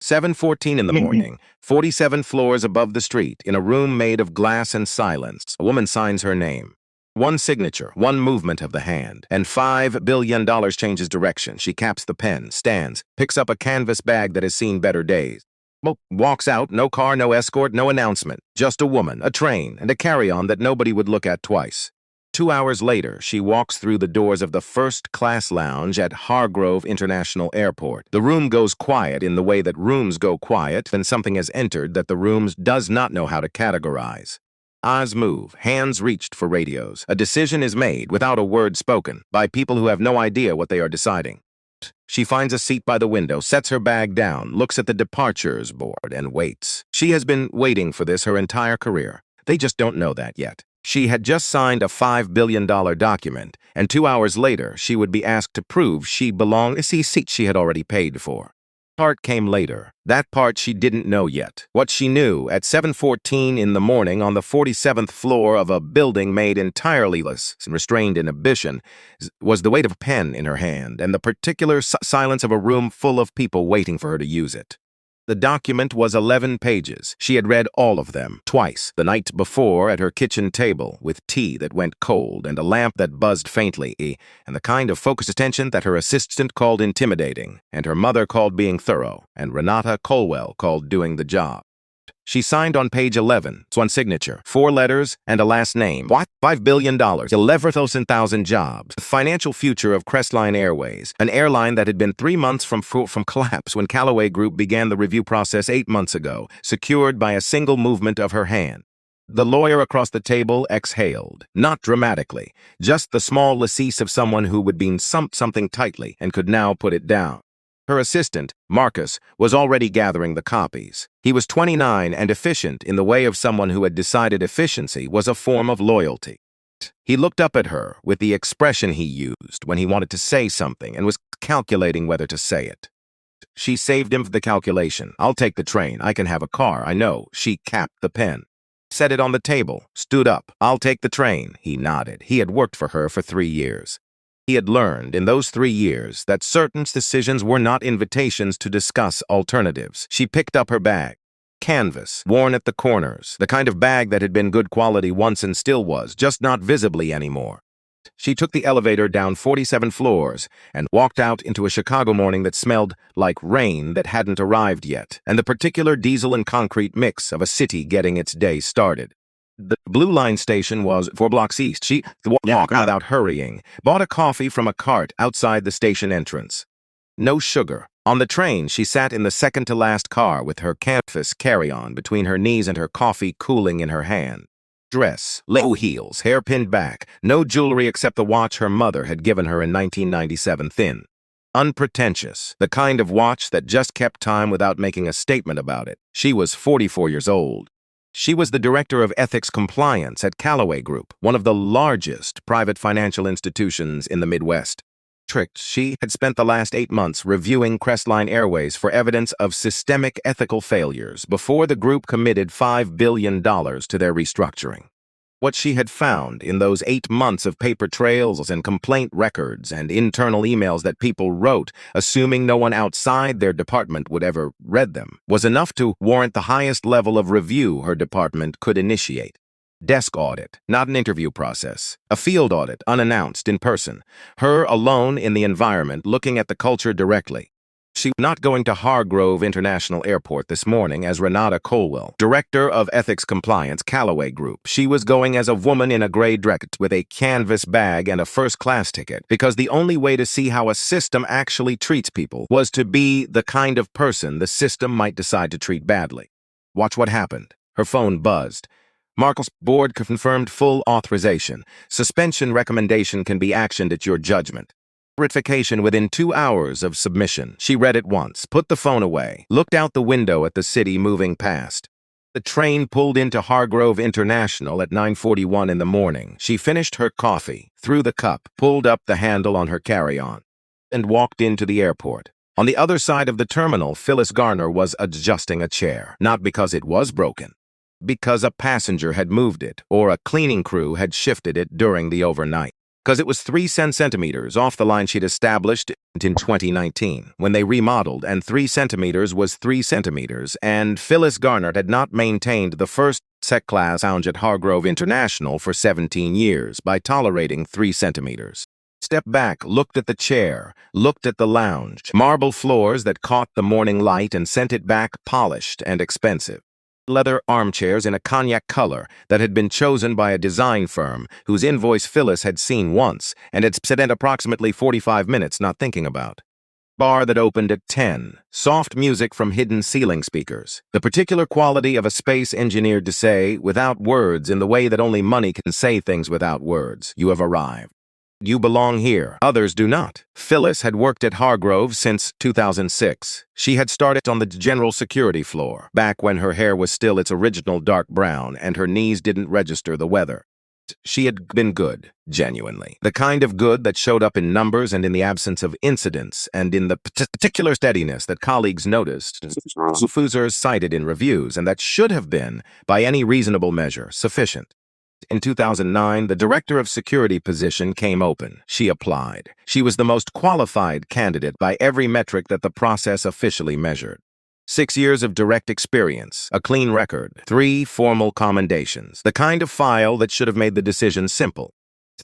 7:14 in the morning, 47 floors above the street, in a room made of glass and silence, a woman signs her name. One signature, one movement of the hand, and $5 billion changes direction. She caps the pen, stands, picks up a canvas bag that has seen better days. Walks out, no car, no escort, no announcement. Just a woman, a train, and a carry-on that nobody would look at twice. 2 hours later, she walks through the doors of the first-class lounge at Hargrove International Airport. The room goes quiet in the way that rooms go quiet when something has entered that the room does not know how to categorize. Eyes move, hands reached for radios. A decision is made without a word spoken by people who have no idea what they are deciding. She finds a seat by the window, sets her bag down, looks at the departures board, and waits. She has been waiting for this her entire career. They just don't know that yet. She had just signed a $5 billion document, and 2 hours later, she would be asked to prove she belonged to a seat she had already paid for. Part came later. That part she didn't know yet. What she knew at 7:14 in the morning on the 47th floor of a building made entirely less and restrained inhibition was the weight of a pen in her hand and the particular silence of a room full of people waiting for her to use it. The document was 11 pages. She had read all of them, twice, the night before at her kitchen table, with tea that went cold and a lamp that buzzed faintly, and the kind of focused attention that her assistant called intimidating, and her mother called being thorough, and Renata Colwell called doing the job. She signed on page 11, one signature, 4 letters, and a last name. What? $5 billion, 11,000 jobs. The financial future of Crestline Airways, an airline that had been 3 months from collapse when Callaway Group began the review process 8 months ago, secured by a single movement of her hand. The lawyer across the table exhaled, not dramatically, just the small laissez of someone who would been something tightly and could now put it down. Her assistant, Marcus, was already gathering the copies. He was 29 and efficient in the way of someone who had decided efficiency was a form of loyalty. He looked up at her with the expression he used when he wanted to say something and was calculating whether to say it. She saved him the calculation. I'll take the train. I can have a car. I know. She capped the pen. Set it on the table. Stood up. I'll take the train. He nodded. He had worked for her for 3 years. He had learned in those 3 years that certain decisions were not invitations to discuss alternatives. She picked up her bag. Canvas, worn at the corners, the kind of bag that had been good quality once and still was, just not visibly anymore. She took the elevator down 47 floors and walked out into a Chicago morning that smelled like rain that hadn't arrived yet, and the particular diesel and concrete mix of a city getting its day started. The Blue Line station was 4 blocks east. She walked without hurrying, bought a coffee from a cart outside the station entrance. No sugar. On the train, she sat in the second-to-last car with her canvas carry-on between her knees and her coffee cooling in her hand. Dress, low heels, hair pinned back, no jewelry except the watch her mother had given her in 1997, thin. Unpretentious, the kind of watch that just kept time without making a statement about it. She was 44 years old. She was the director of ethics compliance at Callaway Group, one of the largest private financial institutions in the Midwest. She had spent the last 8 months reviewing Crestline Airways for evidence of systemic ethical failures before the group committed $5 billion to their restructuring. What she had found in those 8 months of paper trails and complaint records and internal emails that people wrote, assuming no one outside their department would ever read them, was enough to warrant the highest level of review her department could initiate. Desk audit, not an interview process. A field audit, unannounced, in person. Her alone in the environment, looking at the culture directly. She was not going to Hargrove International Airport this morning as Renata Colwell, Director of Ethics Compliance, Callaway Group. She was going as a woman in a gray dress with a canvas bag and a first-class ticket, because the only way to see how a system actually treats people was to be the kind of person the system might decide to treat badly. Watch what happened. Her phone buzzed. Markle's board confirmed full authorization. Suspension recommendation can be actioned at your judgment. Ratification within 2 hours of submission. She read it once, put the phone away, looked out the window at the city moving past. The train pulled into Hargrove International at 9:41 in the morning. She finished her coffee, threw the cup, pulled up the handle on her carry-on, and walked into the airport. On the other side of the terminal, Phyllis Garner was adjusting a chair, not because it was broken, because a passenger had moved it or a cleaning crew had shifted it during the overnight. because it was 3 centimeters off the line she'd established in 2019, when they remodeled, and 3 centimeters was 3 centimeters, and Phyllis Garner had not maintained the first sec-class lounge at Hargrove International for 17 years by tolerating 3 centimeters. Stepped back, looked at the chair, looked at the lounge, marble floors that caught the morning light and sent it back polished and expensive. Leather armchairs in a cognac color that had been chosen by a design firm whose invoice Phyllis had seen once and had spent approximately 45 minutes not thinking about. Bar that opened at 10. Soft music from hidden ceiling speakers. The particular quality of a space engineered to say, without words, in the way that only money can say things without words, you have arrived. You belong here. Others do not. Phyllis had worked at Hargrove since 2006. She had started on the general security floor, back when her hair was still its original dark brown and her knees didn't register the weather. She had been good, genuinely. The kind of good that showed up in numbers and in the absence of incidents and in the particular steadiness that colleagues noticed, Fusers cited in reviews, and that should have been, by any reasonable measure, sufficient. In 2009, the director of security position came open. She applied. She was the most qualified candidate by every metric that the process officially measured. 6 years of direct experience, a clean record, 3 formal commendations, the kind of file that should have made the decision simple.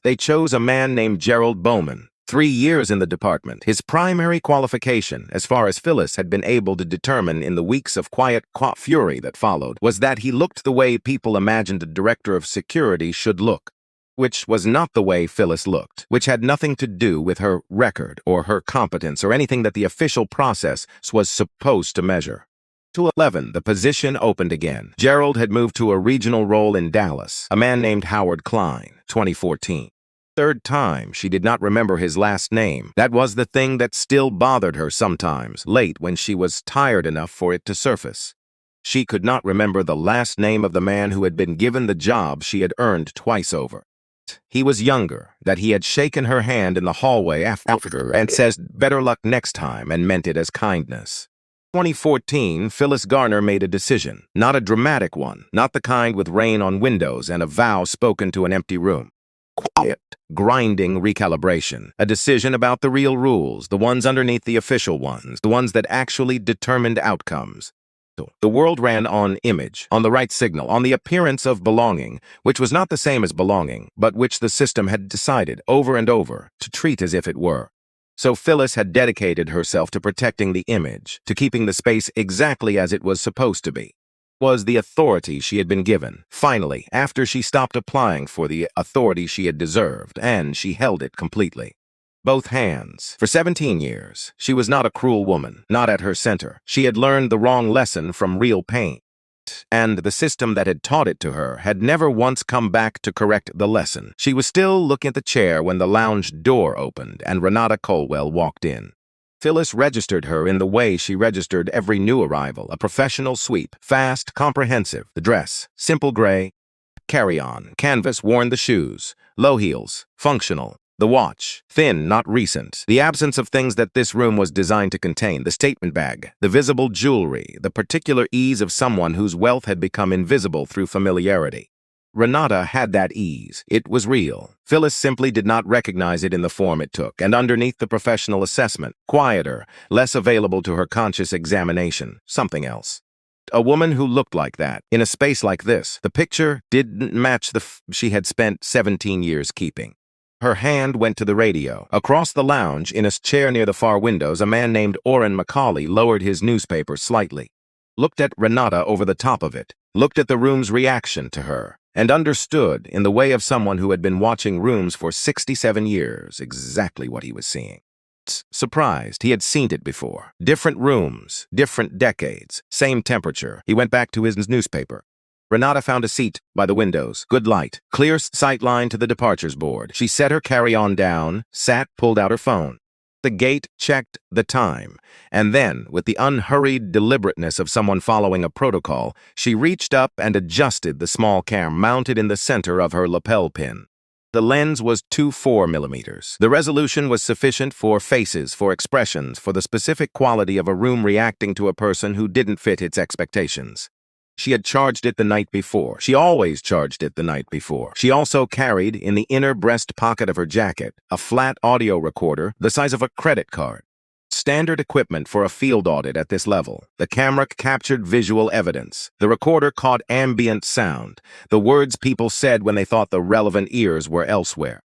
They chose a man named Gerald Bowman. 3 years in the department, his primary qualification, as far as Phyllis had been able to determine in the weeks of quiet fury that followed, was that he looked the way people imagined a director of security should look, which was not the way Phyllis looked, which had nothing to do with her record or her competence or anything that the official process was supposed to measure. 2011, the position opened again. Gerald had moved to a regional role in Dallas, a man named Howard Klein, 2014. Third time, she did not remember his last name. That was the thing that still bothered her sometimes, late when she was tired enough for it to surface. She could not remember the last name of the man who had been given the job she had earned twice over. He was younger, that he had shaken her hand in the hallway after and says, "Better luck next time," and meant it as kindness. 2014, Phyllis Garner made a decision, not a dramatic one, not the kind with rain on windows and a vow spoken to an empty room. Quiet, grinding recalibration, a decision about the real rules, the ones underneath the official ones, the ones that actually determined outcomes. The world ran on image, on the right signal, on the appearance of belonging, which was not the same as belonging, but which the system had decided over and over to treat as if it were. So Phyllis had dedicated herself to protecting the image, to keeping the space exactly as it was supposed to be. Was the authority she had been given, finally, after she stopped applying for the authority she had deserved, and she held it completely. Both hands. For 17 years, she was not a cruel woman, not at her center. She had learned the wrong lesson from real pain, and the system that had taught it to her had never once come back to correct the lesson. She was still looking at the chair when the lounge door opened and Renata Colwell walked in. Phyllis registered her in the way she registered every new arrival, a professional sweep, fast, comprehensive, the dress, simple gray, carry-on, canvas, worn the shoes, low heels, functional, the watch, thin, not recent, the absence of things that this room was designed to contain, the statement bag, the visible jewelry, the particular ease of someone whose wealth had become invisible through familiarity. Renata had that ease. It was real. Phyllis simply did not recognize it in the form it took, and underneath the professional assessment, quieter, less available to her conscious examination, something else. A woman who looked like that, in a space like this, the picture didn't match the she had spent 17 years keeping. Her hand went to the radio. Across the lounge, in a chair near the far windows, a man named Orrin McCauley lowered his newspaper slightly, looked at Renata over the top of it, looked at the room's reaction to her, and understood, in the way of someone who had been watching rooms for 67 years, exactly what he was seeing. Surprised, he had seen it before. Different rooms, different decades, same temperature. He went back to his newspaper. Renata found a seat by the windows, good light, clear sight line to the departures board. She set her carry-on down, sat, pulled out her phone. The gate checked the time, and then, with the unhurried deliberateness of someone following a protocol, she reached up and adjusted the small cam mounted in the center of her lapel pin. The lens was 2.4 millimeters. The resolution was sufficient for faces, for expressions, for the specific quality of a room reacting to a person who didn't fit its expectations. She had charged it the night before. She always charged it the night before. She also carried, in the inner breast pocket of her jacket, a flat audio recorder the size of a credit card. Standard equipment for a field audit at this level. The camera captured visual evidence. The recorder caught ambient sound, the words people said when they thought the relevant ears were elsewhere.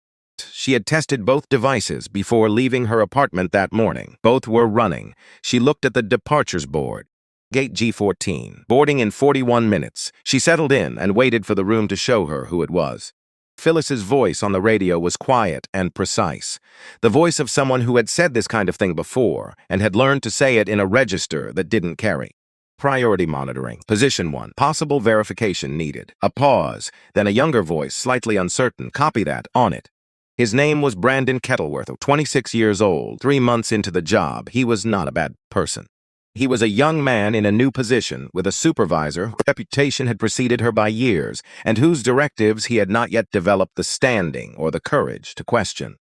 She had tested both devices before leaving her apartment that morning. Both were running. She looked at the departures board. Gate G14. Boarding in 41 minutes. She settled in and waited for the room to show her who it was. Phyllis's voice on the radio was quiet and precise. The voice of someone who had said this kind of thing before and had learned to say it in a register that didn't carry. Priority monitoring. Position 1. Possible verification needed. A pause. Then a younger voice, slightly uncertain. Copy that. On it. His name was Brandon Kettleworth, 26 years old. 3 months into the job, he was not a bad person. He was a young man in a new position with a supervisor whose reputation had preceded her by years and whose directives he had not yet developed the standing or the courage to question.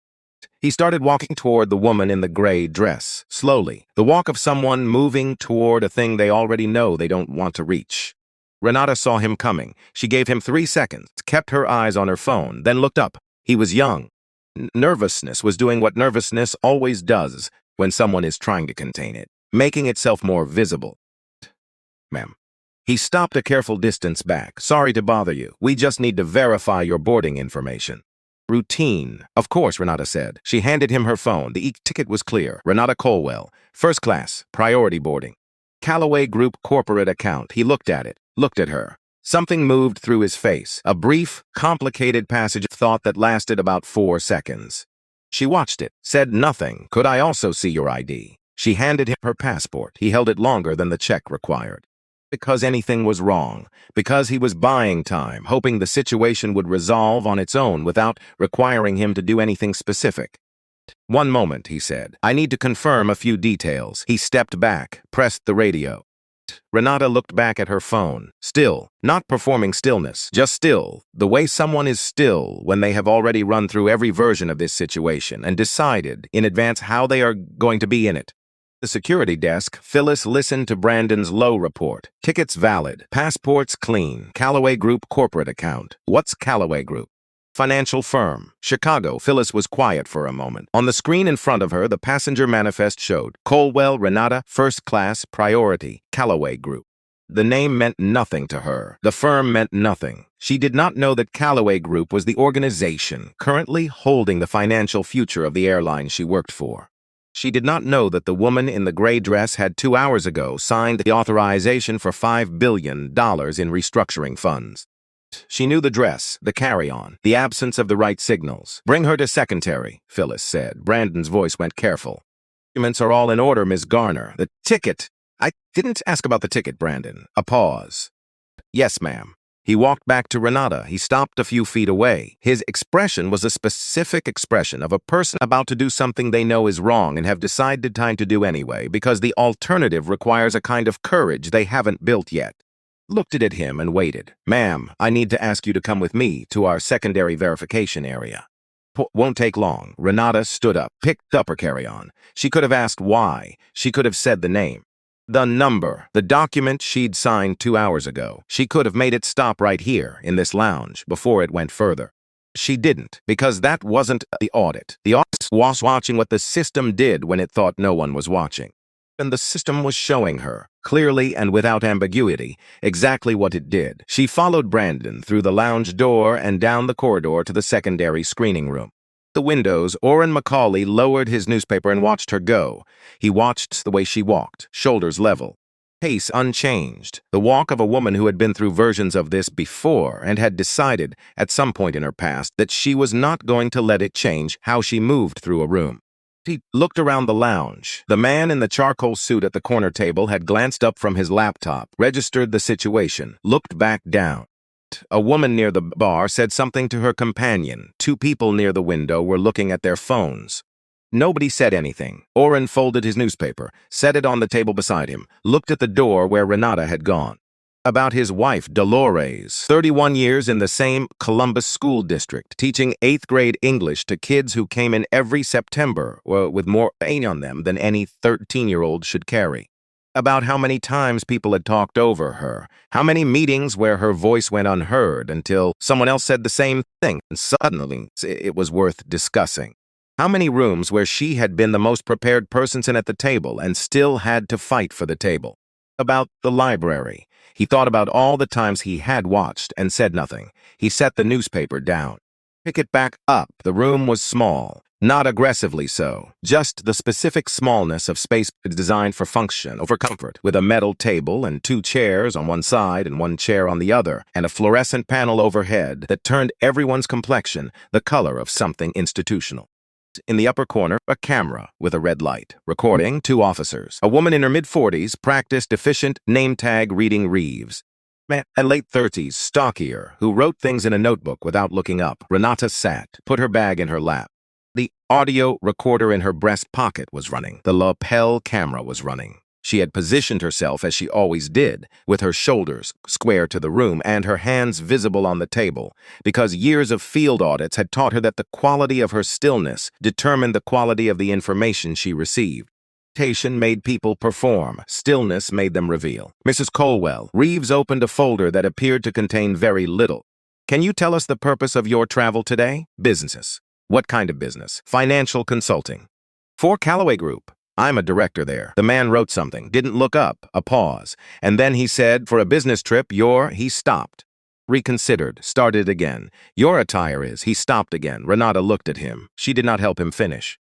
He started walking toward the woman in the gray dress, slowly, the walk of someone moving toward a thing they already know they don't want to reach. Renata saw him coming. She gave him 3 seconds, kept her eyes on her phone, then looked up. He was young. Nervousness was doing what nervousness always does when someone is trying to contain it, making itself more visible. Ma'am. He stopped a careful distance back. Sorry to bother you. We just need to verify your boarding information. Routine. Of course, Renata said. She handed him her phone. The e-ticket was clear. Renata Colwell. First class. Priority boarding. Callaway Group corporate account. He looked at it. Looked at her. Something moved through his face. A brief, complicated passage of thought that lasted about 4 seconds. She watched it. Said nothing. Could I also see your ID? She handed him her passport. He held it longer than the check required. Because anything was wrong. Because he was buying time, hoping the situation would resolve on its own without requiring him to do anything specific. One moment, he said. I need to confirm a few details. He stepped back, pressed the radio. Renata looked back at her phone. Still, not performing stillness, just still, the way someone is still when they have already run through every version of this situation and decided in advance how they are going to be in it. The security desk, Phyllis listened to Brandon's low report. Tickets valid. Passports clean. Callaway Group corporate account. What's Callaway Group? Financial firm. Chicago. Phyllis was quiet for a moment. On the screen in front of her, the passenger manifest showed Colwell, Renata, first class, priority, Callaway Group. The name meant nothing to her. The firm meant nothing. She did not know that Callaway Group was the organization currently holding the financial future of the airline she worked for. She did not know that the woman in the gray dress had 2 hours ago signed the authorization for $5 billion in restructuring funds. She knew the dress, the carry-on, the absence of the right signals. Bring her to secretary, Phyllis said. Brandon's voice went careful. Documents are all in order, Miss Garner. The ticket. I didn't ask about the ticket, Brandon. A pause. Yes, ma'am. He walked back to Renata. He stopped a few feet away. His expression was a specific expression of a person about to do something they know is wrong and have decided time to do anyway because the alternative requires a kind of courage they haven't built yet. Looked at him and waited. Ma'am, I need to ask you to come with me to our secondary verification area. Won't take long. Renata stood up, picked up her carry-on. She could have asked why. She could have said the name. The number, the document she'd signed 2 hours ago. She could have made it stop right here, in this lounge, before it went further. She didn't, because that wasn't the audit. The audit was watching what the system did when it thought no one was watching. And the system was showing her, clearly and without ambiguity, exactly what it did. She followed Brandon through the lounge door and down the corridor to the secondary screening room. The windows, Orrin Macaulay lowered his newspaper and watched her go. He watched the way she walked, shoulders level, pace unchanged, the walk of a woman who had been through versions of this before and had decided, at some point in her past, that she was not going to let it change how she moved through a room. He looked around the lounge. The man in the charcoal suit at the corner table had glanced up from his laptop, registered the situation, looked back down. A woman near the bar said something to her companion. 2 people near the window were looking at their phones. Nobody said anything. Orrin folded his newspaper, set it on the table beside him, looked at the door where Renata had gone. About his wife, Dolores, 31 years in the same Columbus school district, teaching 8th grade English to kids who came in every September with more pain on them than any 13-year-old should carry. about how many times people had talked over her, how many meetings where her voice went unheard until someone else said the same thing, and suddenly it was worth discussing. How many rooms where she had been the most prepared person at the table and still had to fight for the table. About the library. He thought about all the times he had watched and said nothing. He set the newspaper down. Pick it back up. The room was small. Not aggressively so, just the specific smallness of space designed for function over comfort, with a metal table and 2 chairs on one side and 1 chair on the other, and a fluorescent panel overhead that turned everyone's complexion the color of something institutional. In the upper corner, a camera with a red light, recording 2 officers. A woman in her mid-40s practiced efficient name-tag reading Reeves. Man, a late 30s, stockier, who wrote things in a notebook without looking up. Renata sat, put her bag in her lap. The audio recorder in her breast pocket was running. The lapel camera was running. She had positioned herself as she always did, with her shoulders square to the room and her hands visible on the table, because years of field audits had taught her that the quality of her stillness determined the quality of the information she received. Meditation made people perform. Stillness made them reveal. Mrs. Colwell, Reeves opened a folder that appeared to contain very little. Can you tell us the purpose of your travel today? Businesses. What kind of business? Financial consulting. For Callaway Group. I'm a director there. The man wrote something, didn't look up, a pause. And then he said, for a business trip, he stopped. Reconsidered, started again. Your attire is, he stopped again. Renata looked at him. She did not help him finish.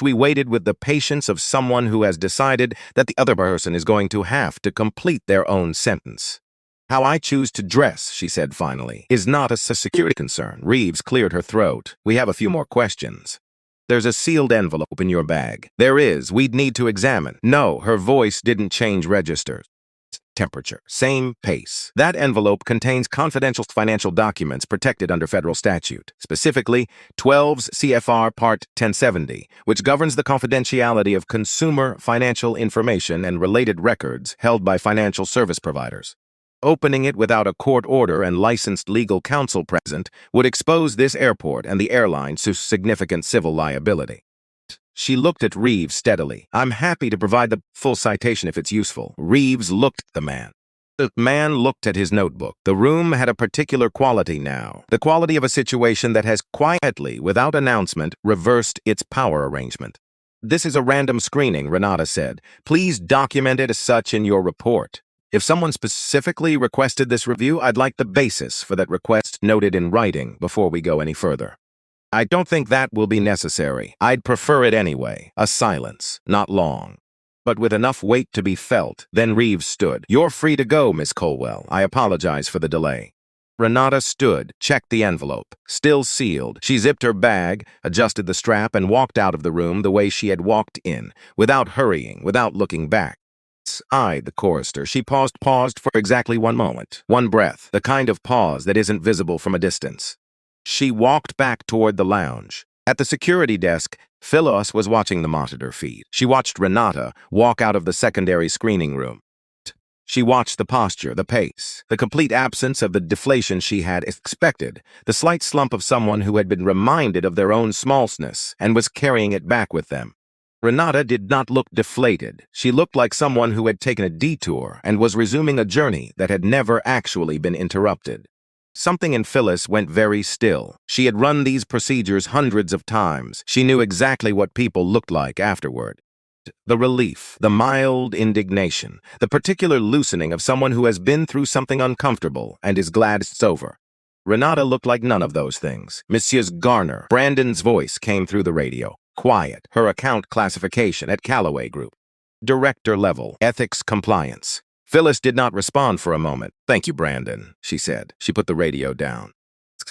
We waited with the patience of someone who has decided that the other person is going to have to complete their own sentence. How I choose to dress, she said finally, is not a security concern. Reeves cleared her throat. We have a few more questions. There's a sealed envelope in your bag. There is. We'd need to examine. No, her voice didn't change registers. Temperature. Same pace. That envelope contains confidential financial documents protected under federal statute, specifically 12 CFR Part 1070, which governs the confidentiality of consumer financial information and related records held by financial service providers. Opening it without a court order and licensed legal counsel present would expose this airport and the airline to significant civil liability. She looked at Reeves steadily. I'm happy to provide the full citation if it's useful. Reeves looked at the man. The man looked at his notebook. The room had a particular quality now. The quality of a situation that has quietly, without announcement, reversed its power arrangement. This is a random screening, Renata said. Please document it as such in your report. If someone specifically requested this review, I'd like the basis for that request noted in writing before we go any further. I don't think that will be necessary. I'd prefer it anyway. A silence, not long, but with enough weight to be felt. Then Reeves stood. You're free to go, Miss Colwell. I apologize for the delay. Renata stood, checked the envelope. Still sealed. She zipped her bag, adjusted the strap, and walked out of the room the way she had walked in, without hurrying, without looking back. Eyed the chorister. She paused for exactly 1 moment. 1 breath, the kind of pause that isn't visible from a distance. She walked back toward the lounge. At the security desk, Phyllis was watching the monitor feed. She watched Renata walk out of the secondary screening room. She watched the posture, the pace, the complete absence of the deflation she had expected, the slight slump of someone who had been reminded of their own smallness and was carrying it back with them. Renata did not look deflated. She looked like someone who had taken a detour and was resuming a journey that had never actually been interrupted. Something in Phyllis went very still. She had run these procedures hundreds of times. She knew exactly what people looked like afterward. The relief, the mild indignation, the particular loosening of someone who has been through something uncomfortable and is glad it's over. Renata looked like none of those things. Mrs. Garner, Brandon's voice came through the radio. Quiet, her account classification at Callaway Group. Director level, ethics compliance. Phyllis did not respond for a moment. Thank you, Brandon, she said. She put the radio down.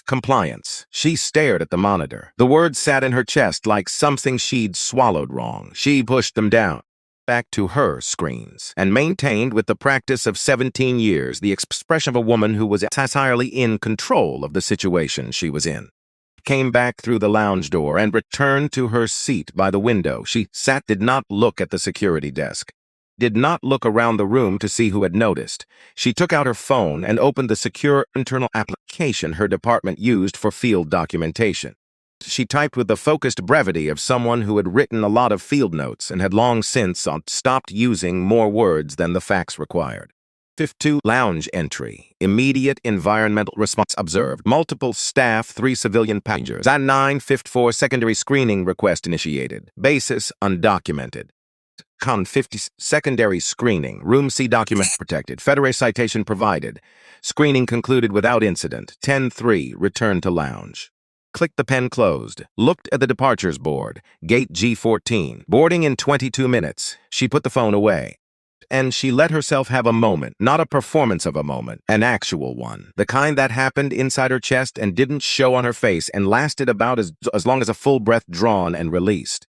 Compliance. She stared at the monitor. The words sat in her chest like something she'd swallowed wrong. She pushed them down, back to her screens, and maintained with the practice of 17 years the expression of a woman who was entirely in control of the situation she was in. Came back through the lounge door and returned to her seat by the window. She sat, did not look at the security desk, did not look around the room to see who had noticed. She took out her phone and opened the secure internal application her department used for field documentation. She typed with the focused brevity of someone who had written a lot of field notes and had long since stopped using more words than the facts required. 52 Lounge entry. Immediate environmental response observed. Multiple staff, 3 civilian passengers. At 9:54 secondary screening request initiated. Basis undocumented. Con 50 secondary screening. Room C document protected. Federal citation provided. Screening concluded without incident. 10-3 return to lounge. Clicked the pen closed. Looked at the departures board. Gate G14. Boarding in 22 minutes. She put the phone away. And she let herself have a moment, not a performance of a moment, an actual one. The kind that happened inside her chest and didn't show on her face and lasted about as long as a full breath drawn and released.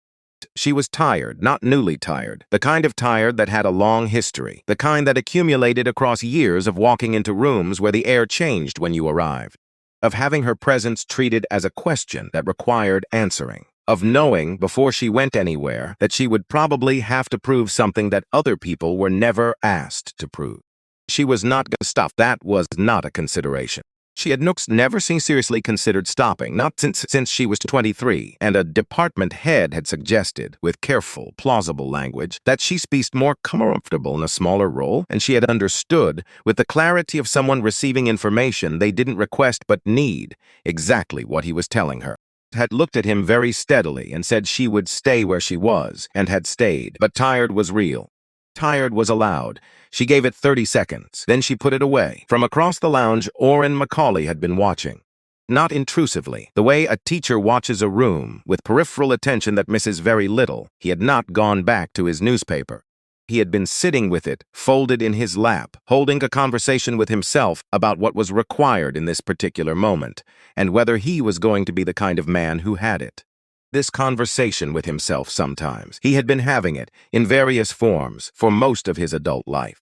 She was tired, not newly tired, the kind of tired that had a long history, the kind that accumulated across years of walking into rooms where the air changed when you arrived, of having her presence treated as a question that required answering, of knowing before she went anywhere that she would probably have to prove something that other people were never asked to prove. She was not going to stop. That was not a consideration. She had never seriously considered stopping, not since she was 23, and a department head had suggested, with careful, plausible language, that she be more comfortable in a smaller role, and she had understood, with the clarity of someone receiving information they didn't request but need, exactly what he was telling her. Had looked at him very steadily and said she would stay where she was, and had stayed, but tired was real. Tired was allowed. She gave it 30 seconds. Then she put it away. From across the lounge, Orrin Macaulay had been watching. Not intrusively, the way a teacher watches a room, with peripheral attention that misses very little. He had not gone back to his newspaper. He had been sitting with it, folded in his lap, holding a conversation with himself about what was required in this particular moment, and whether he was going to be the kind of man who had it. This conversation with himself sometimes. He had been having it, in various forms, for most of his adult life.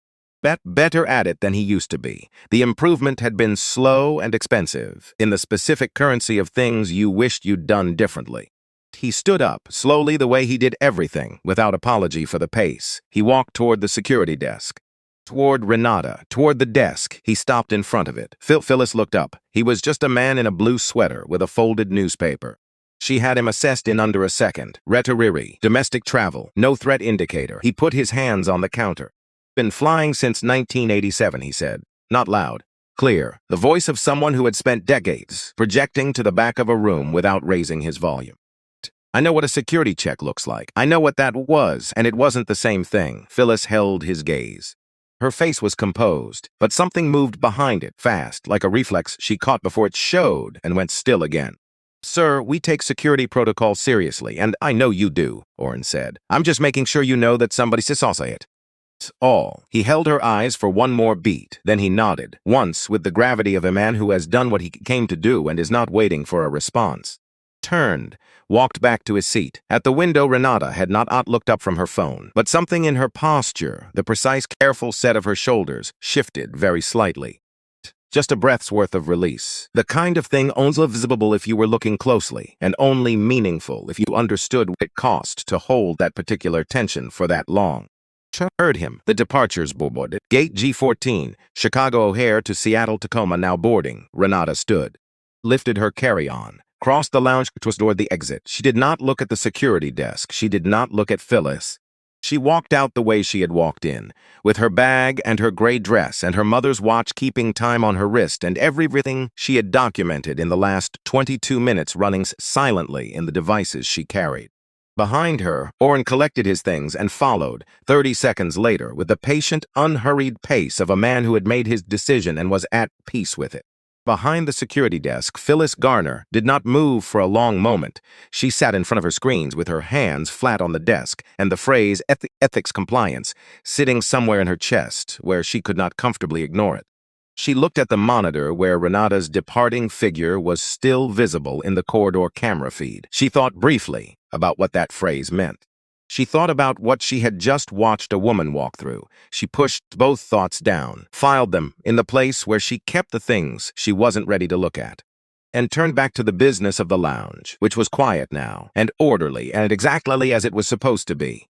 Better at it than he used to be. The improvement had been slow and expensive, in the specific currency of things you wished you'd done differently. He stood up, slowly the way he did everything, without apology for the pace. He walked toward the security desk. Toward Renata, toward the desk. He stopped in front of it. Phyllis looked up. He was just a man in a blue sweater with a folded newspaper. She had him assessed in under a second. Retiriri, domestic travel, no threat indicator. He put his hands on the counter. Been flying since 1987, he said. Not loud. Clear. The voice of someone who had spent decades projecting to the back of a room without raising his volume. I know what a security check looks like. I know what that was, and it wasn't the same thing. Phyllis held his gaze. Her face was composed, but something moved behind it, fast, like a reflex she caught before it showed and went still again. Sir, we take security protocol seriously, and I know you do, Orrin said. I'm just making sure you know that somebody saw it. All. He held her eyes for one more beat, then he nodded, once with the gravity of a man who has done what he came to do and is not waiting for a response. Turned, walked back to his seat. At the window, Renata had not looked up from her phone, but something in her posture, the precise, careful set of her shoulders, shifted very slightly. Just a breath's worth of release. The kind of thing only visible if you were looking closely, and only meaningful if you understood what it cost to hold that particular tension for that long. Heard him. The departures board. Gate G14, Chicago O'Hare to Seattle Tacoma now boarding. Renata stood. Lifted her carry-on. Crossed the lounge toward the exit. She did not look at the security desk. She did not look at Phyllis. She walked out the way she had walked in, with her bag and her gray dress and her mother's watch keeping time on her wrist and everything she had documented in the last 22 minutes running silently in the devices she carried. Behind her, Orrin collected his things and followed, 30 seconds later, with the patient, unhurried pace of a man who had made his decision and was at peace with it. Behind the security desk, Phyllis Garner did not move for a long moment. She sat in front of her screens with her hands flat on the desk and the phrase ethics compliance sitting somewhere in her chest where she could not comfortably ignore it. She looked at the monitor where Renata's departing figure was still visible in the corridor camera feed. She thought briefly about what that phrase meant. She thought about what she had just watched a woman walk through. She pushed both thoughts down, filed them in the place where she kept the things she wasn't ready to look at, and turned back to the business of the lounge, which was quiet now, and orderly, and exactly as it was supposed to be.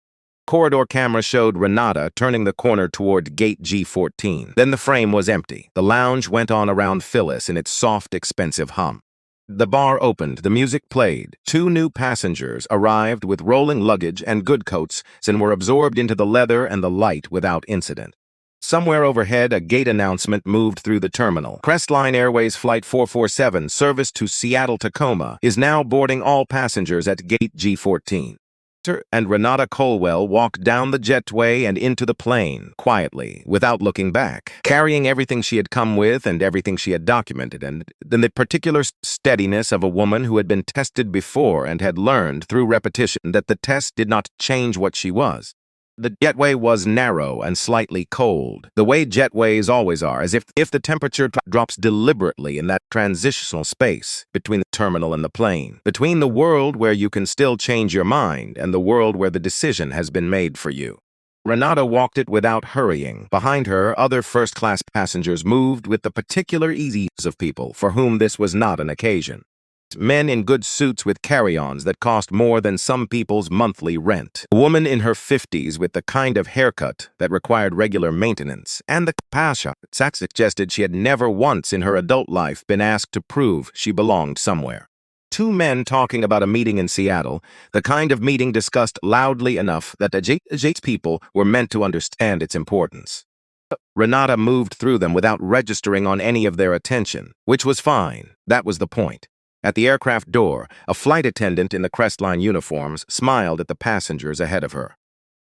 Corridor camera showed Renata turning the corner toward gate G14. Then the frame was empty. The lounge went on around Phyllis in its soft, expensive hum. The bar opened, the music played. Two new passengers arrived with rolling luggage and good coats and were absorbed into the leather and the light without incident. Somewhere overhead, a gate announcement moved through the terminal. Crestline Airways Flight 447, service to Seattle-Tacoma, is now boarding all passengers at Gate G14. And Renata Colwell walked down the jetway and into the plane, quietly, without looking back, carrying everything she had come with and everything she had documented, and then the particular steadiness of a woman who had been tested before and had learned through repetition that the test did not change what she was. The jetway was narrow and slightly cold, the way jetways always are, as if the temperature drops deliberately in that transitional space between the terminal and the plane, between the world where you can still change your mind and the world where the decision has been made for you. Renata walked it without hurrying. Behind her, other first-class passengers moved with the particular ease of people for whom this was not an occasion. Men in good suits with carry-ons that cost more than some people's monthly rent. A woman in her 50s with the kind of haircut that required regular maintenance. And the pasha suggested she had never once in her adult life been asked to prove she belonged somewhere. Two men talking about a meeting in Seattle, the kind of meeting discussed loudly enough that the Jake's people were meant to understand its importance. Renata moved through them without registering on any of their attention, which was fine. That was the point. At the aircraft door, a flight attendant in the Crestline uniforms smiled at the passengers ahead of her.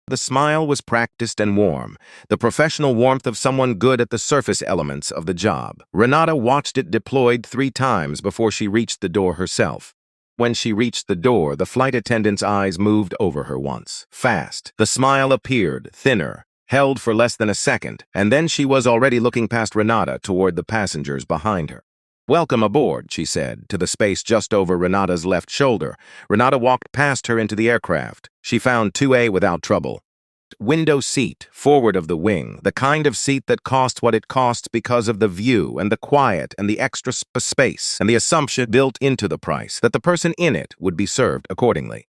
The smile was practiced and warm, the professional warmth of someone good at the surface elements of the job. Renata watched it deployed 3 times before she reached the door herself. When she reached the door, the flight attendant's eyes moved over her once. Fast. The smile appeared, thinner, held for less than a second, and then she was already looking past Renata toward the passengers behind her. "Welcome aboard," she said, to the space just over Renata's left shoulder. Renata walked past her into the aircraft. She found 2A without trouble. Window seat, forward of the wing, the kind of seat that costs what it costs because of the view and the quiet and the extra space and the assumption built into the price that the person in it would be served accordingly.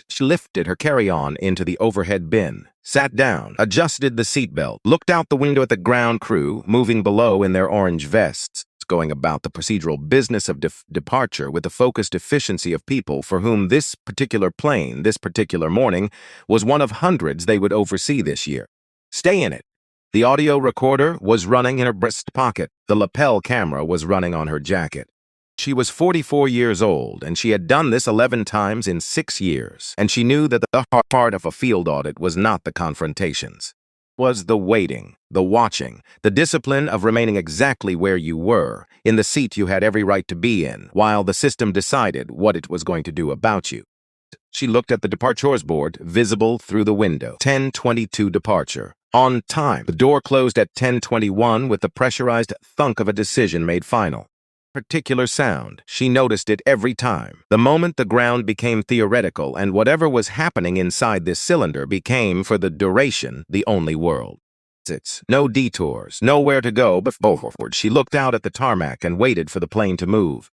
She lifted her carry-on into the overhead bin, sat down, adjusted the seatbelt, looked out the window at the ground crew moving below in their orange vests, going about the procedural business of departure with the focused efficiency of people for whom this particular plane, this particular morning, was one of hundreds they would oversee this year. Stay in it. The audio recorder was running in her breast pocket. The lapel camera was running on her jacket. She was 44 years old, and she had done this 11 times in 6 years, and she knew that the hard part of a field audit was not the confrontations. Was the waiting, the watching, the discipline of remaining exactly where you were, in the seat you had every right to be in, while the system decided what it was going to do about you. She looked at the departures board, visible through the window. 10:22 departure. On time. The door closed at 10:21 with the pressurized thunk of a decision made final. Particular sound. She noticed it every time. The moment the ground became theoretical and whatever was happening inside this cylinder became, for the duration, the only world. No detours, nowhere to go but forward. She looked out at the tarmac and waited for the plane to move.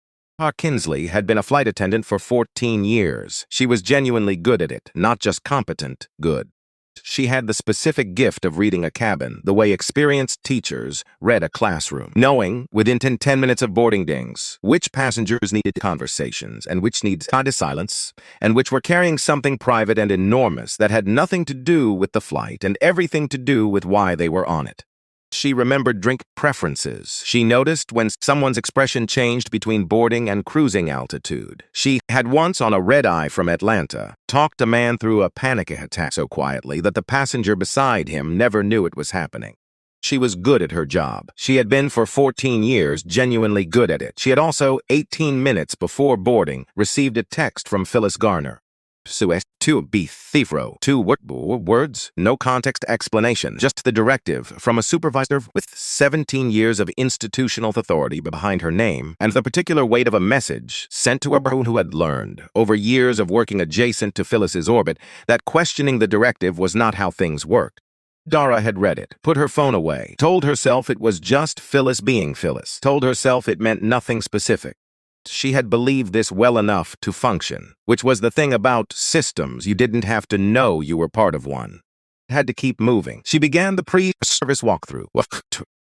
Kinsley had been a flight attendant for 14 years. She was genuinely good at it, not just competent, good. She had the specific gift of reading a cabin, the way experienced teachers read a classroom, knowing, within 10 minutes of boarding dings, which passengers needed conversations and which needed silence, and which were carrying something private and enormous that had nothing to do with the flight and everything to do with why they were on it. She remembered drink preferences. She noticed when someone's expression changed between boarding and cruising altitude. She had once, on a red-eye from Atlanta, talked a man through a panic attack so quietly that the passenger beside him never knew it was happening. She was good at her job. She had been for 14 years genuinely good at it. She had also, 18 minutes before boarding, received a text from Phyllis Garner. To be thiefro. 2 words, no context explanation, just the directive from a supervisor with 17 years of institutional authority behind her name, and the particular weight of a message sent to a person who had learned, over years of working adjacent to Phyllis's orbit, that questioning the directive was not how things worked. Dara had read it, put her phone away, told herself it was just Phyllis being Phyllis, told herself it meant nothing specific. She had believed this well enough to function, which was the thing about systems. You didn't have to know you were part of one. had to keep moving. She began the pre-service walkthrough.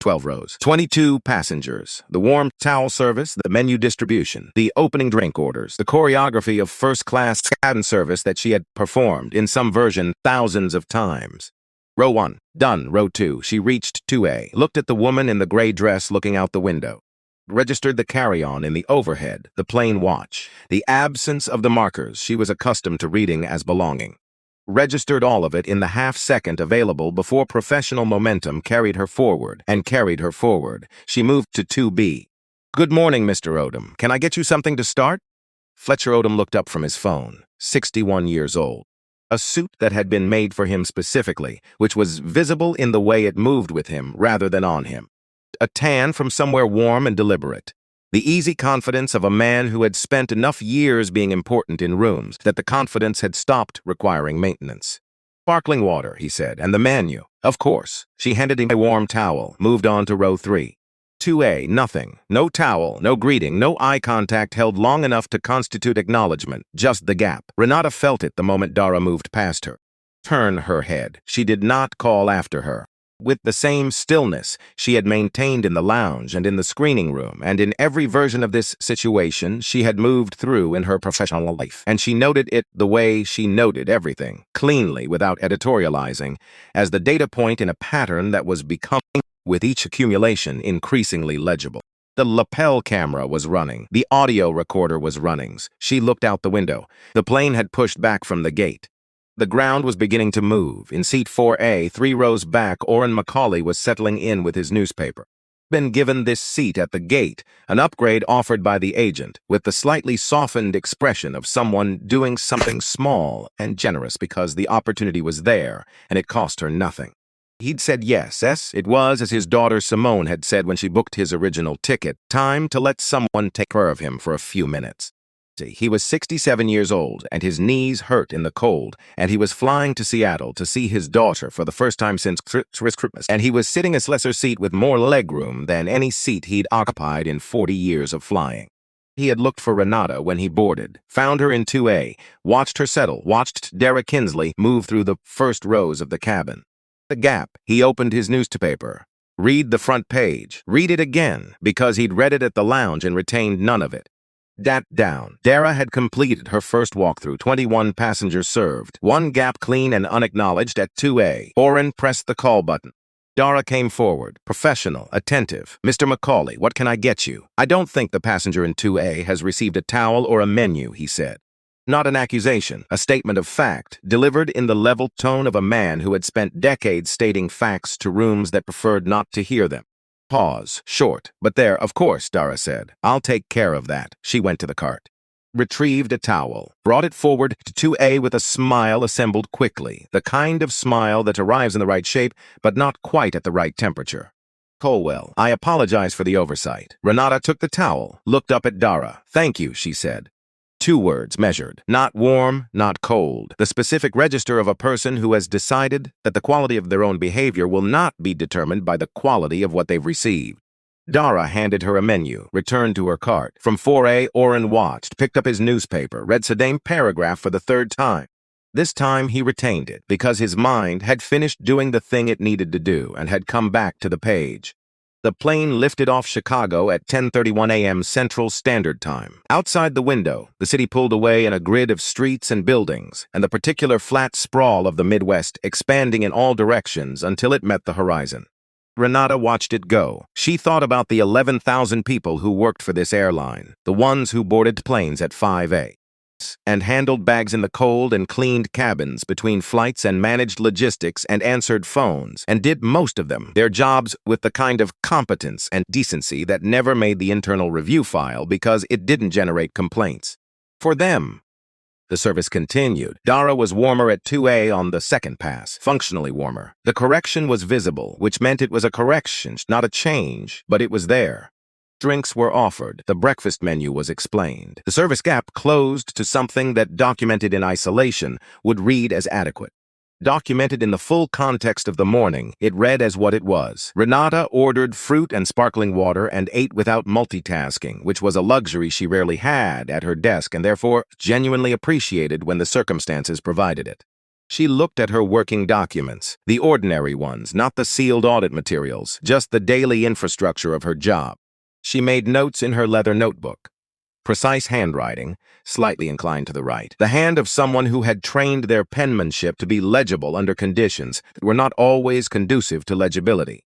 12 rows, 22 passengers, the warm towel service, the menu distribution, the opening drink orders, the choreography of first-class cabin service that she had performed in some version thousands of times. Row 1, done. Row 2, she reached 2A, looked at the woman in the gray dress looking out the window. Registered the carry-on in the overhead, the plane watch, the absence of the markers she was accustomed to reading as belonging. Registered all of it in the half-second available before professional momentum carried her forward and carried her forward. She moved to 2B. "Good morning, Mr. Odom. Can I get you something to start?" Fletcher Odom looked up from his phone, 61 years old. A suit that had been made for him specifically, which was visible in the way it moved with him rather than on him. A tan from somewhere warm and deliberate. The easy confidence of a man who had spent enough years being important in rooms that the confidence had stopped requiring maintenance. "Sparkling water," he said, "and the menu." "Of course." She handed him a warm towel, moved on to row 3. 2A, nothing. No towel, no greeting, no eye contact held long enough to constitute acknowledgement, just the gap. Renata felt it the moment Dara moved past her. Turn her head. She did not call after her. With the same stillness she had maintained in the lounge and in the screening room, and in every version of this situation she had moved through in her professional life, and she noted it the way she noted everything, cleanly, without editorializing, as the data point in a pattern that was becoming, with each accumulation, increasingly legible. The lapel camera was running. The audio recorder was running. She looked out the window. The plane had pushed back from the gate. The ground was beginning to move. In seat 4A, 3 rows back, Orrin Macaulay was settling in with his newspaper. Been given this seat at the gate, an upgrade offered by the agent, with the slightly softened expression of someone doing something small and generous because the opportunity was there, and it cost her nothing. He'd said yes, it was as his daughter Simone had said when she booked his original ticket, time to let someone take care of him for a few minutes. He was 67 years old, and his knees hurt in the cold, and he was flying to Seattle to see his daughter for the first time since Christmas, and he was sitting in a lesser seat with more legroom than any seat he'd occupied in 40 years of flying. He had looked for Renata when he boarded, found her in 2A, watched her settle, watched Dara Kinsley move through the first rows of the cabin. The gap, he opened his newspaper. Read the front page. Read it again, because he'd read it at the lounge and retained none of it. Down. Dara had completed her first walkthrough, 21 passengers served, 1 gap clean and unacknowledged at 2A. Orrin pressed the call button. Dara came forward, professional, attentive. "Mr. Macaulay, what can I get you?" "I don't think the passenger in 2A has received a towel or a menu," he said. Not an accusation, a statement of fact, delivered in the level tone of a man who had spent decades stating facts to rooms that preferred not to hear them. Pause, short, but there, of course, Dara said. "I'll take care of that." She went to the cart. Retrieved a towel, brought it forward to 2A with a smile assembled quickly, the kind of smile that arrives in the right shape, but not quite at the right temperature. "Colwell, I apologize for the oversight." Renata took the towel, looked up at Dara. "Thank you," she said. 2 words measured. Not warm, not cold. The specific register of a person who has decided that the quality of their own behavior will not be determined by the quality of what they've received. Dara handed her a menu, returned to her cart. From 4A, Orrin watched, picked up his newspaper, read the same paragraph for the 3rd time. This time he retained it, because his mind had finished doing the thing it needed to do and had come back to the page. The plane lifted off Chicago at 10:31 a.m. Central Standard Time. Outside the window, the city pulled away in a grid of streets and buildings, and the particular flat sprawl of the Midwest expanding in all directions until it met the horizon. Renata watched it go. She thought about the 11,000 people who worked for this airline, the ones who boarded planes at 5A. And handled bags in the cold and cleaned cabins between flights and managed logistics and answered phones, and did most of them, their jobs with the kind of competence and decency that never made the internal review file because it didn't generate complaints. For them. The service continued. Dara was warmer at 2A on the second pass, functionally warmer. The correction was visible, which meant it was a correction, not a change, but it was there. Drinks were offered. The breakfast menu was explained. The service gap closed to something that, documented in isolation, would read as adequate. Documented in the full context of the morning, it read as what it was. Renata ordered fruit and sparkling water and ate without multitasking, which was a luxury she rarely had at her desk and therefore genuinely appreciated when the circumstances provided it. She looked at her working documents, the ordinary ones, not the sealed audit materials, just the daily infrastructure of her job. She made notes in her leather notebook. Precise handwriting, slightly inclined to the right. The hand of someone who had trained their penmanship to be legible under conditions that were not always conducive to legibility.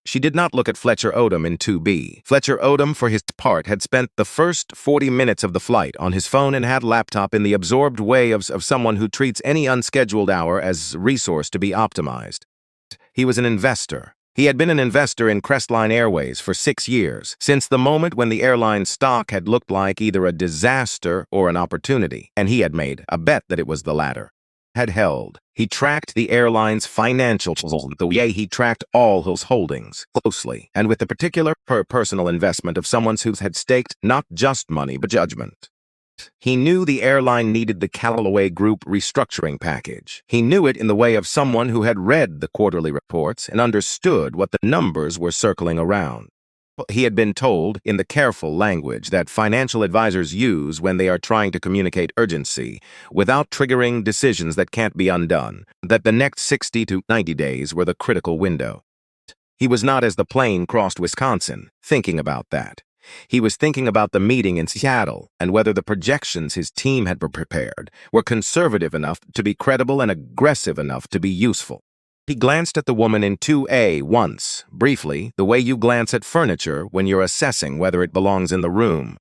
She did not look at Fletcher Odom in 2B. Fletcher Odom, for his part, had spent the first 40 minutes of the flight on his phone and had laptop in the absorbed way of someone who treats any unscheduled hour as resource to be optimized. He was an investor. He had been an investor in Crestline Airways for 6 years, since the moment when the airline's stock had looked like either a disaster or an opportunity, and he had made a bet that it was the latter. Had held. He tracked the airline's financials the way he tracked all his holdings, closely, and with the particular personal investment of someone who had staked not just money but judgment. He knew the airline needed the Callaway Group restructuring package. He knew it in the way of someone who had read the quarterly reports and understood what the numbers were circling around. He had been told, in the careful language that financial advisors use when they are trying to communicate urgency, without triggering decisions that can't be undone, that the next 60 to 90 days were the critical window. He was not, as the plane crossed Wisconsin, thinking about that. He was thinking about the meeting in Seattle and whether the projections his team had prepared were conservative enough to be credible and aggressive enough to be useful. He glanced at the woman in 2A once, briefly, the way you glance at furniture when you're assessing whether it belongs in the room.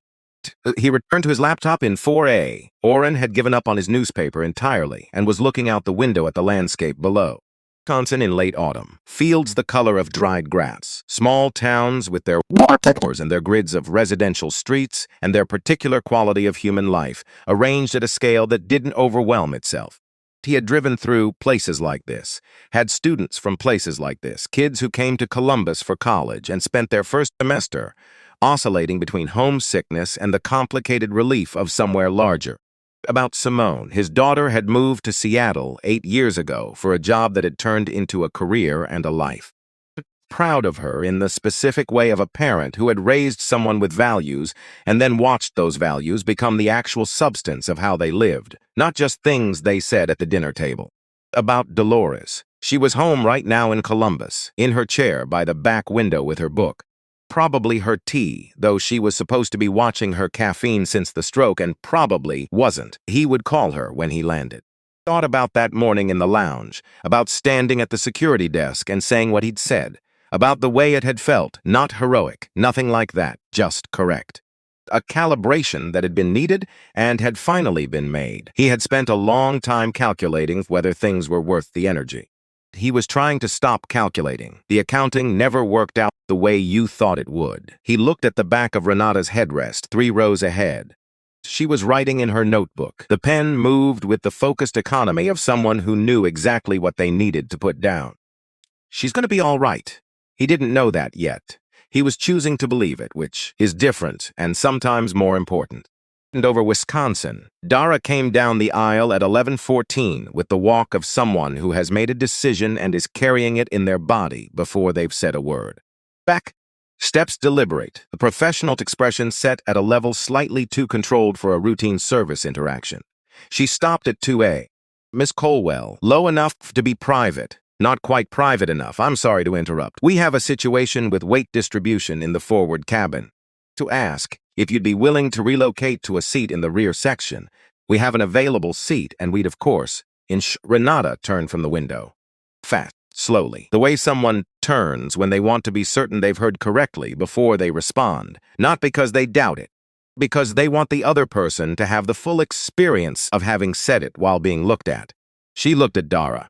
He returned to his laptop in 4A. Orrin had given up on his newspaper entirely and was looking out the window at the landscape below. Wisconsin in late autumn. Fields the color of dried grass. Small towns with their towers and their grids of residential streets and their particular quality of human life, arranged at a scale that didn't overwhelm itself. He had driven through places like this, had students from places like this, kids who came to Columbus for college and spent their first semester oscillating between homesickness and the complicated relief of somewhere larger. About Simone, his daughter had moved to Seattle 8 years ago for a job that had turned into a career and a life. Proud of her in the specific way of a parent who had raised someone with values and then watched those values become the actual substance of how they lived, not just things they said at the dinner table. About Dolores. She was home right now in Columbus, in her chair by the back window with her book. Probably her tea, though she was supposed to be watching her caffeine since the stroke and probably wasn't. He would call her when he landed. Thought about that morning in the lounge, about standing at the security desk and saying what he'd said, about the way it had felt, not heroic, nothing like that, just correct. A calibration that had been needed and had finally been made. He had spent a long time calculating whether things were worth the energy. He was trying to stop calculating. The accounting never worked out the way you thought it would. He looked at the back of Renata's headrest, 3 rows ahead. She was writing in her notebook. The pen moved with the focused economy of someone who knew exactly what they needed to put down. She's going to be all right. He didn't know that yet. He was choosing to believe it, which is different and sometimes more important. And over Wisconsin, Dara came down the aisle at 11:14 with the walk of someone who has made a decision and is carrying it in their body before they've said a word. Back. Steps deliberate, the professional expression set at a level slightly too controlled for a routine service interaction. She stopped at 2A. Miss Colwell, low enough to be private. Not quite private enough. I'm sorry to interrupt. We have a situation with weight distribution in the forward cabin. To ask if you'd be willing to relocate to a seat in the rear section. We have an available seat, and we'd, of course, Renata turned from the window. Fast, slowly. The way someone turns when they want to be certain they've heard correctly before they respond. Not because they doubt it. Because they want the other person to have the full experience of having said it while being looked at. She looked at Dara.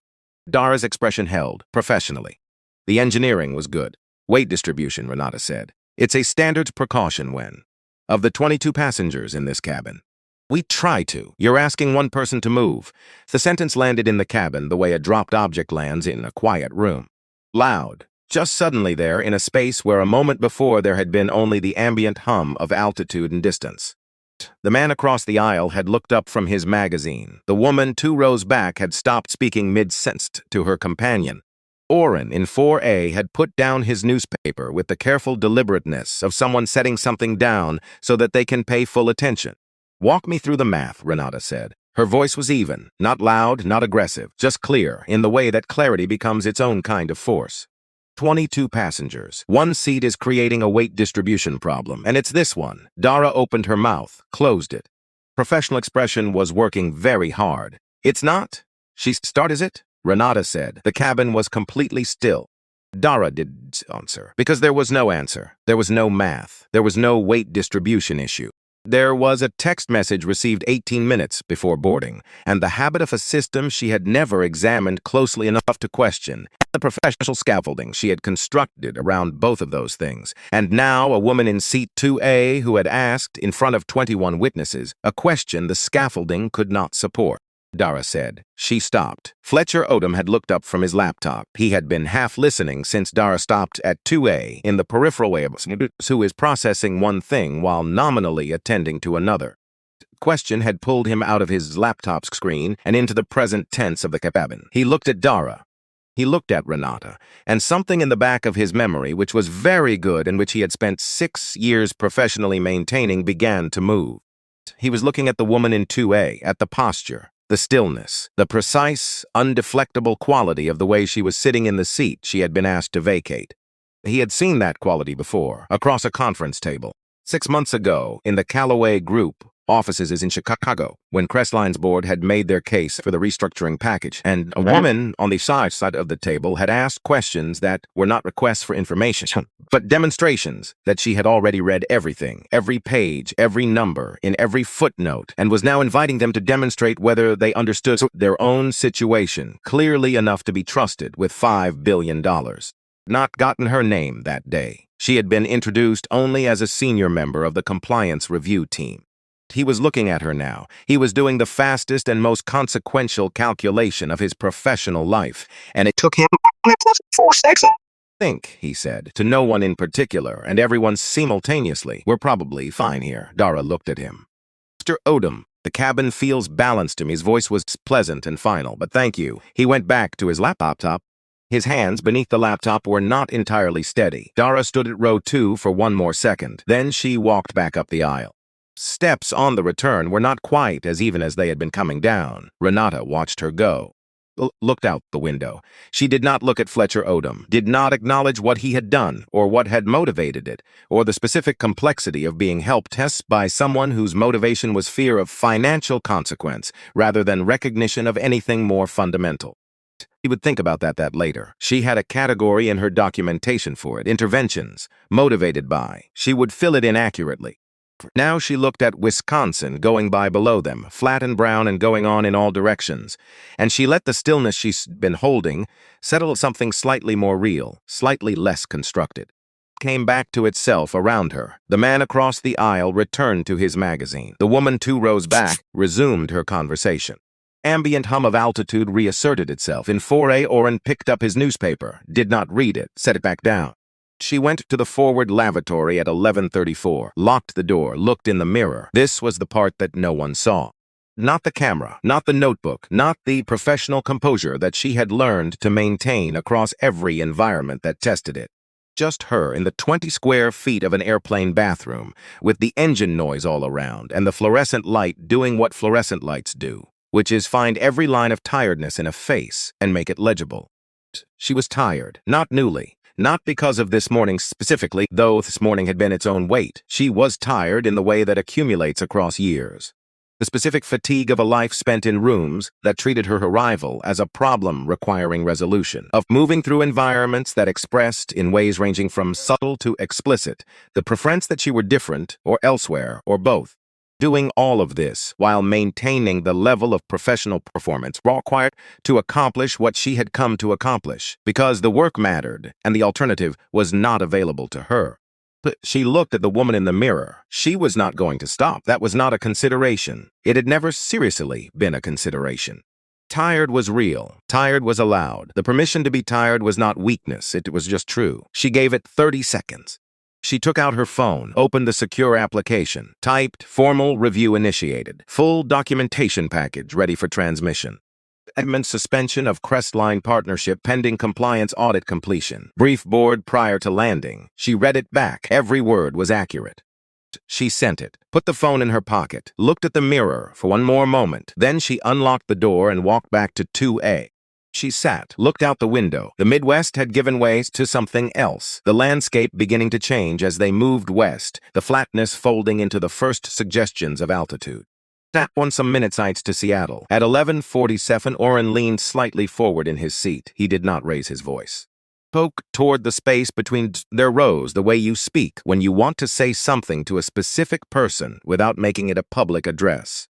Dara's expression held, professionally. The engineering was good. Weight distribution, Renata said. It's a standard precaution when. Of the 22 passengers in this cabin. We try to. You're asking one person to move. The sentence landed in the cabin the way a dropped object lands in a quiet room. Loud. Just suddenly there in a space where a moment before there had been only the ambient hum of altitude and distance. The man across the aisle had looked up from his magazine. The woman 2 rows back had stopped speaking mid-sentence to her companion. Orrin in 4A had put down his newspaper with the careful deliberateness of someone setting something down so that they can pay full attention. Walk me through the math, Renata said. Her voice was even, not loud, not aggressive, just clear, in the way that clarity becomes its own kind of force. 22 passengers. One seat is creating a weight distribution problem, and it's this one. Dara opened her mouth, closed it. Professional expression was working very hard. It's not? She started, is it? Renata said. The cabin was completely still. Dara didn't answer, because there was no answer. There was no math. There was no weight distribution issue. There was a text message received 18 minutes before boarding, and the habit of a system she had never examined closely enough to question, the professional scaffolding she had constructed around both of those things. And now a woman in seat 2A who had asked, in front of 21 witnesses, a question the scaffolding could not support. Dara said. She stopped. Fletcher Odom had looked up from his laptop. He had been half listening since Dara stopped at 2A in the peripheral way of who is processing one thing while nominally attending to another. Question had pulled him out of his laptop's screen and into the present tense of the cabin. He looked at Dara. He looked at Renata, and something in the back of his memory, which was very good and which he had spent 6 years professionally maintaining, began to move. He was looking at the woman in 2A, at the posture, the stillness, the precise, undeflectable quality of the way she was sitting in the seat she had been asked to vacate. He had seen that quality before, across a conference table. 6 months ago, in the Callaway Group offices in Chicago, when Crestline's board had made their case for the restructuring package, and a woman on the side of the table had asked questions that were not requests for information, but demonstrations that she had already read everything, every page, every number, in every footnote, and was now inviting them to demonstrate whether they understood their own situation clearly enough to be trusted with $5 billion. Not gotten her name that day. She had been introduced only as a senior member of the compliance review team. He was looking at her now. He was doing the fastest and most consequential calculation of his professional life, and it took him 4 seconds. Think, he said, to no one in particular, and everyone simultaneously. We're probably fine here. Dara looked at him. Mr. Odom, the cabin feels balanced to me. His voice was pleasant and final, but thank you. He went back to his laptop. His hands beneath the laptop were not entirely steady. Dara stood at row 2 for 1 more second. Then she walked back up the aisle. Steps on the return were not quite as even as they had been coming down. Renata watched her go. Looked out the window. She did not look at Fletcher Odom, did not acknowledge what he had done, or what had motivated it, or the specific complexity of being helped by someone whose motivation was fear of financial consequence, rather than recognition of anything more fundamental. He would think about that later. She had a category in her documentation for it, interventions, motivated by. She would fill it in accurately. Now she looked at Wisconsin going by below them, flat and brown and going on in all directions, and she let the stillness she'd been holding settle something slightly more real, slightly less constructed. Came back to itself around her. The man across the aisle returned to his magazine. The woman 2 rows back resumed her conversation. Ambient hum of altitude reasserted itself. In 4A, Oren picked up his newspaper, did not read it, set it back down. She went to the forward lavatory at 11:34, locked the door, looked in the mirror. This was the part that no one saw. Not the camera, not the notebook, not the professional composure that she had learned to maintain across every environment that tested it. Just her in the 20 square feet of an airplane bathroom, with the engine noise all around and the fluorescent light doing what fluorescent lights do, which is find every line of tiredness in a face and make it legible. She was tired, not newly. Not because of this morning specifically, though this morning had been its own weight. She was tired in the way that accumulates across years. The specific fatigue of a life spent in rooms that treated her arrival as a problem requiring resolution, of moving through environments that expressed, in ways ranging from subtle to explicit, the preference that she were different, or elsewhere, or both. Doing all of this while maintaining the level of professional performance required to accomplish what she had come to accomplish, because the work mattered and the alternative was not available to her. But she looked at the woman in the mirror. She was not going to stop. That was not a consideration. It had never seriously been a consideration. Tired was real. Tired was allowed. The permission to be tired was not weakness. It was just true. She gave it 30 seconds. She took out her phone, opened the secure application, typed, formal review initiated, full documentation package ready for transmission. Admin suspension of Crestline partnership pending compliance audit completion. Brief board prior to landing. She read it back. Every word was accurate. She sent it, put the phone in her pocket, looked at the mirror for one more moment. Then she unlocked the door and walked back to 2A. She sat, looked out the window. The Midwest had given way to something else, the landscape beginning to change as they moved west, the flatness folding into the first suggestions of altitude. That won some minute sights to Seattle. At 11:47, Orrin leaned slightly forward in his seat. He did not raise his voice. Spoke toward the space between their rows the way you speak when you want to say something to a specific person without making it a public address.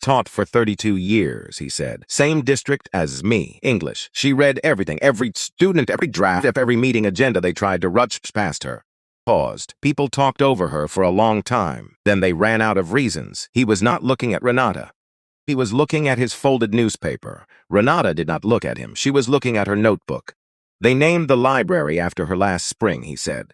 Taught for 32 years, he said. Same district as me, English. She read everything, every student, every draft, every meeting agenda they tried to rush past her. Paused. People talked over her for a long time. Then they ran out of reasons. He was not looking at Renata. He was looking at his folded newspaper. Renata did not look at him. She was looking at her notebook. They named the library after her last spring, he said.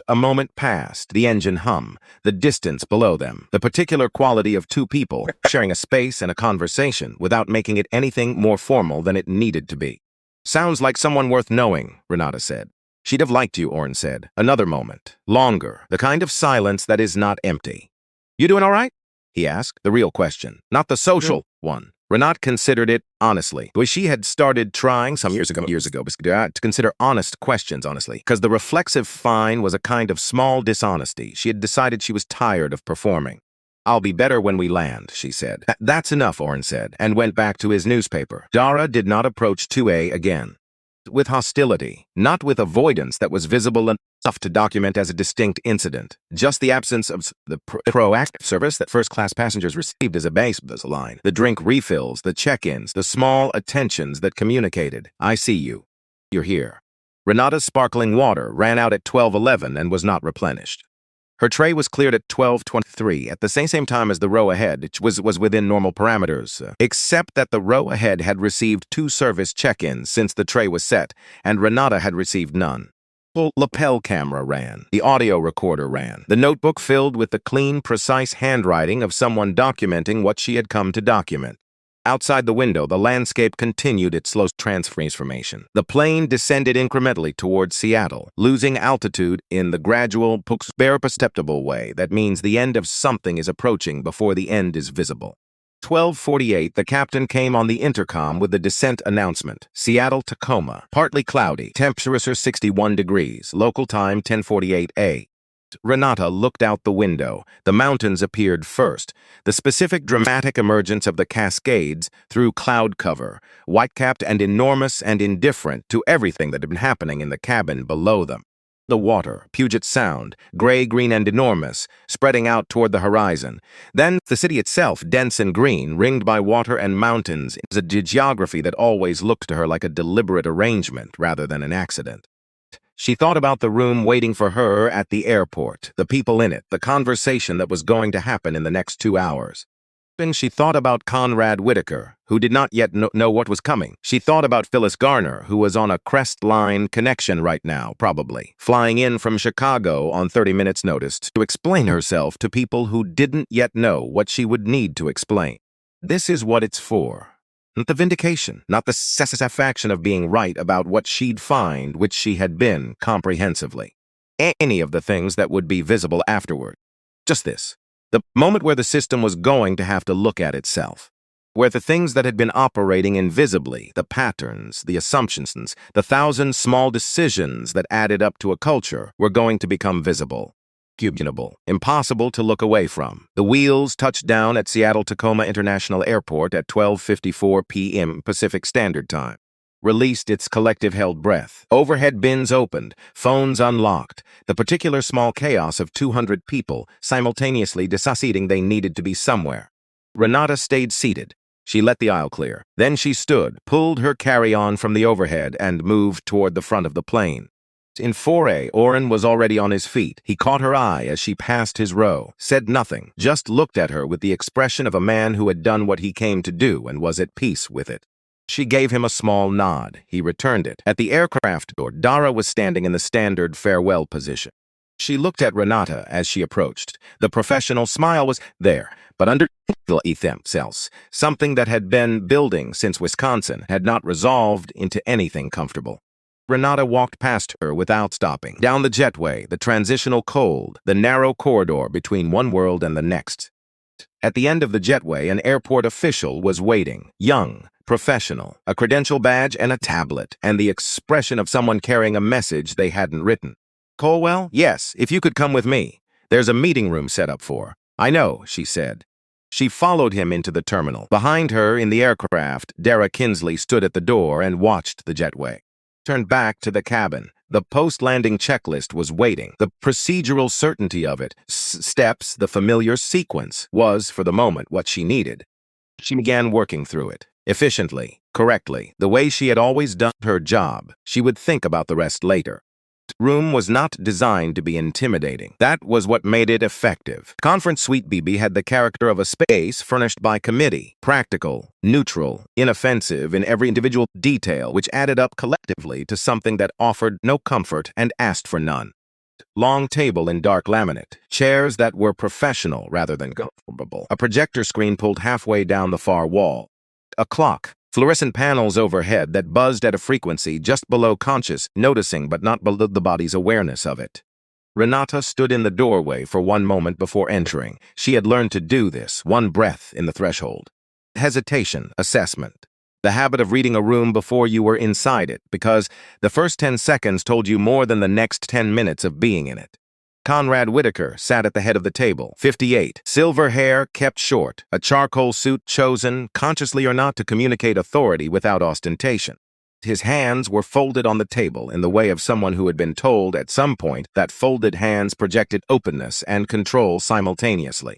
A moment passed, the engine hum, the distance below them, the particular quality of two people sharing a space and a conversation without making it anything more formal than it needed to be. Sounds like someone worth knowing, Renata said. She'd have liked you, Orrin said. Another moment. Longer. The kind of silence that is not empty. You doing all right? He asked, the real question, not the social one. Renata considered it honestly. She had started trying some years ago to consider honest questions honestly, because the reflexive fine was a kind of small dishonesty. She had decided she was tired of performing. I'll be better when we land, she said. That's enough, Orrin said, and went back to his newspaper. Dara did not approach 2A again. With hostility, not with avoidance that was visible enough to document as a distinct incident. Just the absence of the proactive service that first-class passengers received as a base of this line. The drink refills, the check-ins, the small attentions that communicated. I see you. You're here. Renata's sparkling water ran out at 12:11 and was not replenished. Her tray was cleared at 12:23, at the same time as the row ahead, which was within normal parameters, except that the row ahead had received 2 service check-ins since the tray was set, and Renata had received none. The lapel camera ran. The audio recorder ran. The notebook filled with the clean, precise handwriting of someone documenting what she had come to document. Outside the window, the landscape continued its slow transformation. The plane descended incrementally towards Seattle, losing altitude in the gradual, bare perceptible way that means the end of something is approaching before the end is visible. 12:48, the captain came on the intercom with the descent announcement. Seattle, Tacoma. Partly cloudy. Temperature 61 degrees. Local time 10:48 A. Renata looked out the window. The mountains appeared first. The specific dramatic emergence of the Cascades through cloud cover, white-capped and enormous and indifferent to everything that had been happening in the cabin below them. The water, Puget Sound, gray-green and enormous, spreading out toward the horizon. Then the city itself, dense and green, ringed by water and mountains, is a geography that always looked to her like a deliberate arrangement rather than an accident. She thought about the room waiting for her at the airport, the people in it, the conversation that was going to happen in the next 2 hours. Then she thought about Conrad Whitaker, who did not yet know what was coming. She thought about Phyllis Garner, who was on a Crestline connection right now, probably, flying in from Chicago on 30 minutes' notice to explain herself to people who didn't yet know what she would need to explain. This is what it's for. Not the vindication, not the satisfaction of being right about what she'd find, which she had been comprehensively. Any of the things that would be visible afterward. Just this. The moment where the system was going to have to look at itself. Where the things that had been operating invisibly, the patterns, the assumptions, the 1,000 small decisions that added up to a culture, were going to become visible. Cubable, impossible to look away from. The wheels touched down at Seattle-Tacoma International Airport at 12:54 p.m. Pacific Standard Time. Released its collective-held breath. Overhead bins opened, phones unlocked, the particular small chaos of 200 people simultaneously deciding they needed to be somewhere. Renata stayed seated. She let the aisle clear. Then she stood, pulled her carry-on from the overhead, and moved toward the front of the plane. In 4A, Orrin was already on his feet. He caught her eye as she passed his row, said nothing, just looked at her with the expression of a man who had done what he came to do and was at peace with it. She gave him a small nod. He returned it. At the aircraft door, Dara was standing in the standard farewell position. She looked at Renata as she approached. The professional smile was there, but under else, something that had been building since Wisconsin had not resolved into anything comfortable. Renata walked past her without stopping. Down the jetway, the transitional cold, the narrow corridor between one world and the next. At the end of the jetway, an airport official was waiting. Young, professional, a credential badge and a tablet, and the expression of someone carrying a message they hadn't written. Colwell? Yes, if you could come with me. There's a meeting room set up for. I know, she said. She followed him into the terminal. Behind her, in the aircraft, Dara Kinsley stood at the door and watched the jetway. Turned back to the cabin. The post-landing checklist was waiting. The procedural certainty of it, steps, the familiar sequence, was, for the moment, what she needed. She began working through it, efficiently, correctly, the way she had always done her job. She would think about the rest later. The room was not designed to be intimidating. That was what made it effective. Conference Suite BB had the character of a space furnished by committee, practical, neutral, inoffensive in every individual detail, which added up collectively to something that offered no comfort and asked for none. Long table in dark laminate, chairs that were professional rather than comfortable, a projector screen pulled halfway down the far wall, a clock, fluorescent panels overhead that buzzed at a frequency just below conscious, noticing but not below the body's awareness of it. Renata stood in the doorway for one moment before entering. She had learned to do this, one breath in the threshold. Hesitation, assessment. The habit of reading a room before you were inside it, because the first 10 seconds told you more than the next 10 minutes of being in it. Conrad Whitaker sat at the head of the table, 58, silver hair kept short, a charcoal suit chosen, consciously or not, to communicate authority without ostentation. His hands were folded on the table in the way of someone who had been told at some point that folded hands projected openness and control simultaneously.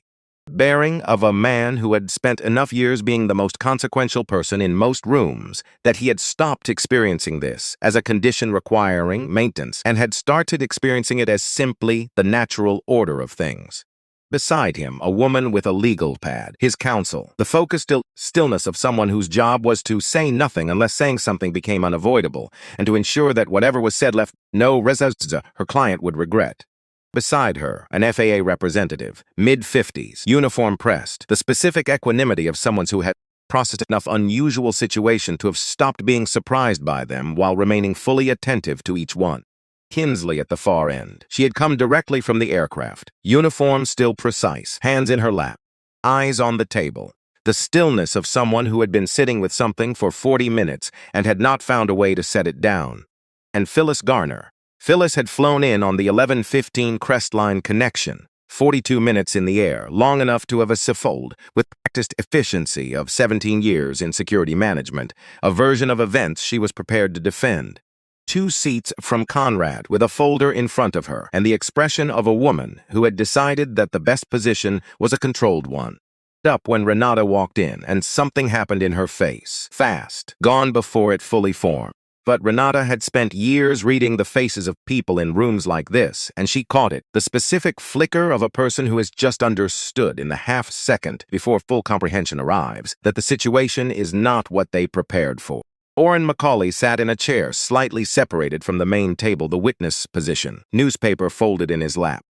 Bearing of a man who had spent enough years being the most consequential person in most rooms that he had stopped experiencing this as a condition requiring maintenance and had started experiencing it as simply the natural order of things. Beside him, a woman with a legal pad, his counsel, the focused stillness of someone whose job was to say nothing unless saying something became unavoidable, and to ensure that whatever was said left no residue her client would regret. Beside her, an FAA representative, mid-50s, uniform pressed, the specific equanimity of someone who had processed enough unusual situation to have stopped being surprised by them while remaining fully attentive to each one. Kinsley at the far end. She had come directly from the aircraft, uniform still precise, hands in her lap, eyes on the table. The stillness of someone who had been sitting with something for 40 minutes and had not found a way to set it down. And Phyllis Garner. Phyllis had flown in on the 11:15 Crestline connection, 42 minutes in the air, long enough to have a scaffold, with practiced efficiency of 17 years in security management, a version of events she was prepared to defend. 2 seats from Conrad with a folder in front of her, and the expression of a woman who had decided that the best position was a controlled one. Up when Renata walked in, and something happened in her face, fast, gone before it fully formed. But Renata had spent years reading the faces of people in rooms like this, and she caught it, the specific flicker of a person who has just understood in the half-second before full comprehension arrives that the situation is not what they prepared for. Orrin Macaulay sat in a chair slightly separated from the main table, the witness position, newspaper folded in his lap.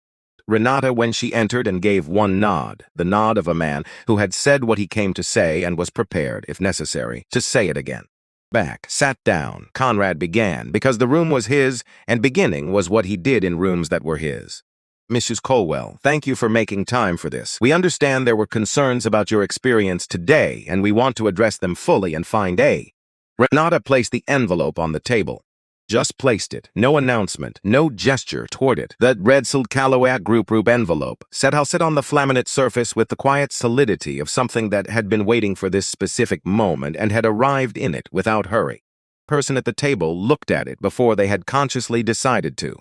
Renata, when she entered and gave one nod, the nod of a man who had said what he came to say and was prepared, if necessary, to say it again. Back, sat down, Conrad began, because the room was his, and beginning was what he did in rooms that were his. Mrs. Colwell, thank you for making time for this. We understand there were concerns about your experience today, and we want to address them fully and find a. Renata placed the envelope on the table. Just placed it, no announcement, no gesture toward it. That red-sealed Callaway group envelope sit on the laminate surface with the quiet solidity of something that had been waiting for this specific moment and had arrived in it without hurry. Person at the table looked at it before they had consciously decided to.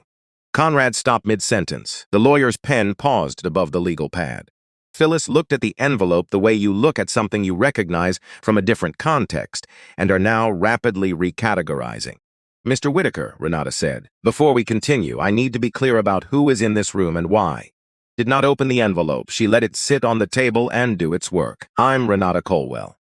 Conrad stopped mid-sentence. The lawyer's pen paused above the legal pad. Phyllis looked at the envelope the way you look at something you recognize from a different context and are now rapidly recategorizing. Mr. Whitaker, Renata said, before we continue, I need to be clear about who is in this room and why. Did not open the envelope. She let it sit on the table and do its work. I'm Renata Colwell,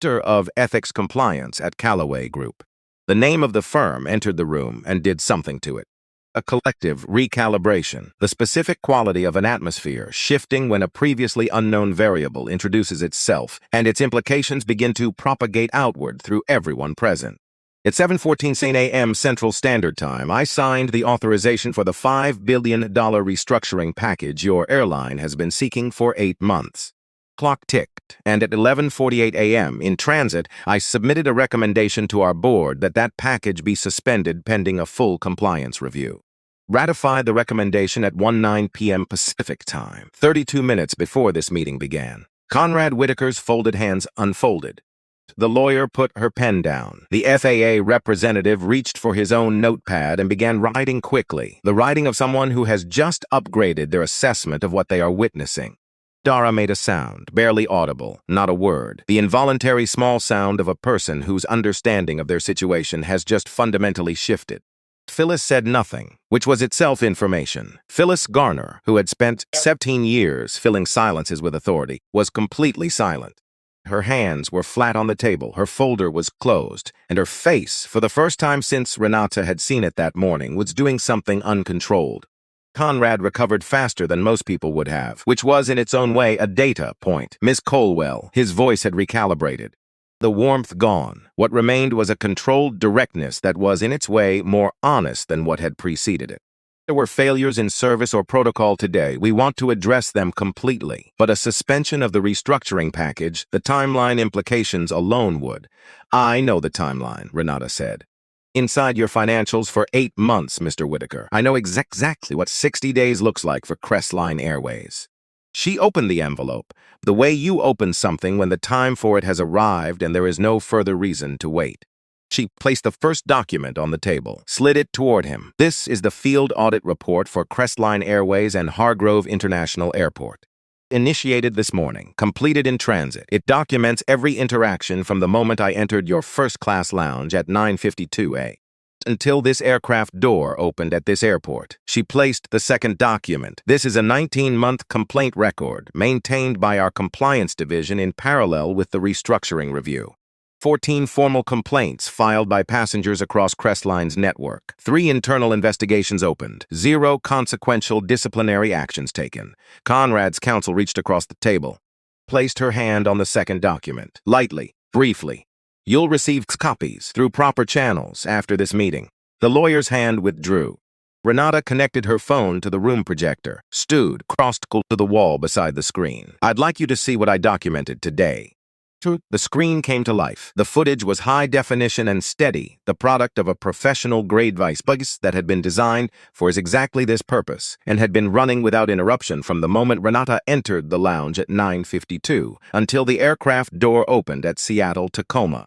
Director of Ethics Compliance at Callaway Group. The name of the firm entered the room and did something to it. A collective recalibration, the specific quality of an atmosphere shifting when a previously unknown variable introduces itself and its implications begin to propagate outward through everyone present. At 7:14 a.m. Central Standard Time, I signed the authorization for the $5 billion restructuring package your airline has been seeking for 8 months. Clock ticked, and at 11:48 a.m. in transit, I submitted a recommendation to our board that package be suspended pending a full compliance review. Ratified the recommendation at 1:09 p.m. Pacific Time, 32 minutes before this meeting began. Conrad Whitaker's folded hands unfolded. The lawyer put her pen down. The FAA representative reached for his own notepad and began writing quickly, the writing of someone who has just upgraded their assessment of what they are witnessing. Dara made a sound, barely audible, not a word, the involuntary small sound of a person whose understanding of their situation has just fundamentally shifted. Phyllis said nothing, which was itself information. Phyllis Garner, who had spent 17 years filling silences with authority, was completely silent. Her hands were flat on the table, her folder was closed, and her face, for the first time since Renata had seen it that morning, was doing something uncontrolled. Conrad recovered faster than most people would have, which was in its own way a data point. Miss Colwell, his voice had recalibrated. The warmth gone, what remained was a controlled directness that was in its way more honest than what had preceded it. There were failures in service or protocol today. We want to address them completely. But a suspension of the restructuring package, the timeline implications alone would. I know the timeline, Renata said. Inside your financials for 8 months, Mr. Whitaker. I know exactly what 60 days looks like for Crestline Airways. She opened the envelope, the way you open something when the time for it has arrived and there is no further reason to wait. She placed the first document on the table, slid it toward him. This is the field audit report for Crestline Airways and Hargrove International Airport. Initiated this morning, completed in transit. It documents every interaction from the moment I entered your first-class lounge at 9:52 a.m. until this aircraft door opened at this airport. She placed the second document. This is a 19-month complaint record maintained by our compliance division in parallel with the restructuring review. 14 formal complaints filed by passengers across Crestline's network. 3 internal investigations opened. 0 consequential disciplinary actions taken. Conrad's counsel reached across the table, placed her hand on the second document. Lightly, briefly. You'll receive copies through proper channels after this meeting. The lawyer's hand withdrew. Renata connected her phone to the room projector, stood crossed to the wall beside the screen. I'd like you to see what I documented today. The screen came to life. The footage was high definition and steady, the product of a professional-grade device that had been designed for exactly this purpose and had been running without interruption from the moment Renata entered the lounge at 9:52 until the aircraft door opened at Seattle-Tacoma.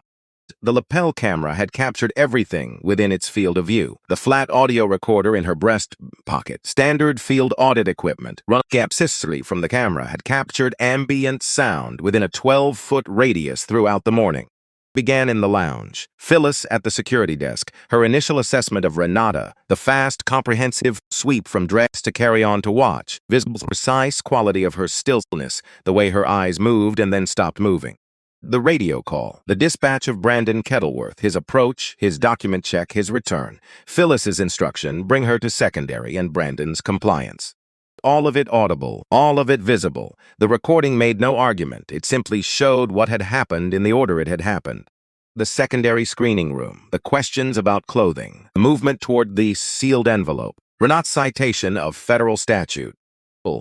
The lapel camera had captured everything within its field of view. The flat audio recorder in her breast pocket, standard field audit equipment, run capacity from the camera, had captured ambient sound within a 12-foot radius throughout the morning. Began in the lounge. Phyllis at the security desk. Her initial assessment of Renata, the fast, comprehensive sweep from dress to carry on to watch, visible precise quality of her stillness, the way her eyes moved and then stopped moving. The radio call, the dispatch of Brandon Kettleworth, his approach, his document check, his return. Phyllis's instruction, bring her to secondary, and Brandon's compliance. All of it audible, all of it visible. The recording made no argument. It simply showed what had happened in the order it had happened. The secondary screening room, the questions about clothing, the movement toward the sealed envelope, Renata's citation of federal statute.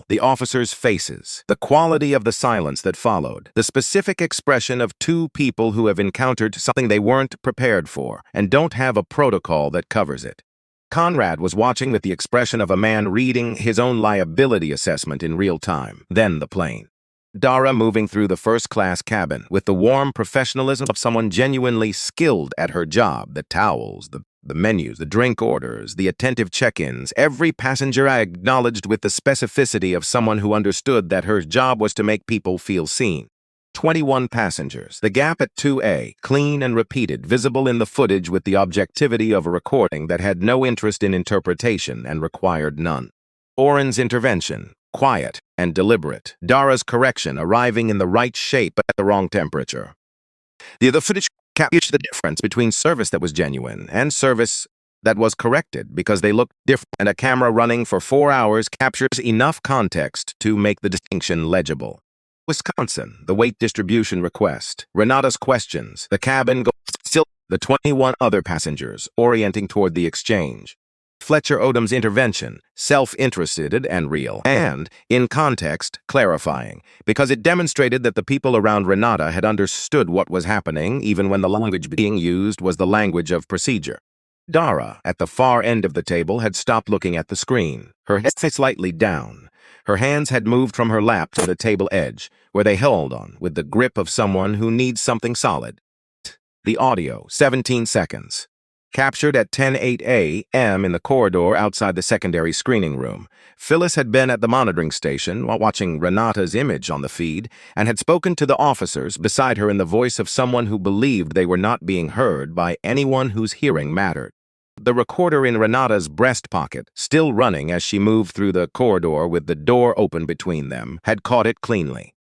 The officers' faces, the quality of the silence that followed, the specific expression of 2 people who have encountered something they weren't prepared for and don't have a protocol that covers it. Conrad was watching with the expression of a man reading his own liability assessment in real time. Then the plane. Dara moving through the first-class cabin with the warm professionalism of someone genuinely skilled at her job, the towels, the menus, the drink orders, the attentive check-ins. Every passenger I acknowledged with the specificity of someone who understood that her job was to make people feel seen. 21 passengers. The gap at 2A, clean and repeated, visible in the footage with the objectivity of a recording that had no interest in interpretation and required none. Oren's intervention, quiet and deliberate. Dara's correction, arriving in the right shape at the wrong temperature. The other footage captures the difference between service that was genuine and service that was corrected because they looked different, and a camera running for 4 hours captures enough context to make the distinction legible. Wisconsin, the weight distribution request, Renata's questions, the cabin still the 21 other passengers orienting toward the exchange. Fletcher Odom's intervention, self-interested and real, and, in context, clarifying, because it demonstrated that the people around Renata had understood what was happening even when the language being used was the language of procedure. Dara, at the far end of the table, had stopped looking at the screen, her head slightly down. Her hands had moved from her lap to the table edge, where they held on with the grip of someone who needs something solid. The audio, 17 seconds. Captured at 10:08 a.m. in the corridor outside the secondary screening room, Phyllis had been at the monitoring station while watching Renata's image on the feed and had spoken to the officers beside her in the voice of someone who believed they were not being heard by anyone whose hearing mattered. The recorder in Renata's breast pocket, still running as she moved through the corridor with the door open between them, had caught it cleanly.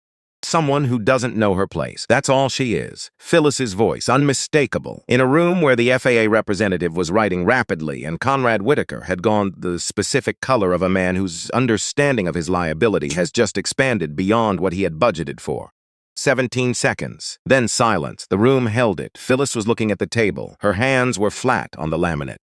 Someone who doesn't know her place. That's all she is. Phyllis's voice, unmistakable. In a room where the FAA representative was writing rapidly and Conrad Whitaker had gone the specific color of a man whose understanding of his liability has just expanded beyond what he had budgeted for. 17 seconds. Then silence. The room held it. Phyllis was looking at the table. Her hands were flat on the laminate.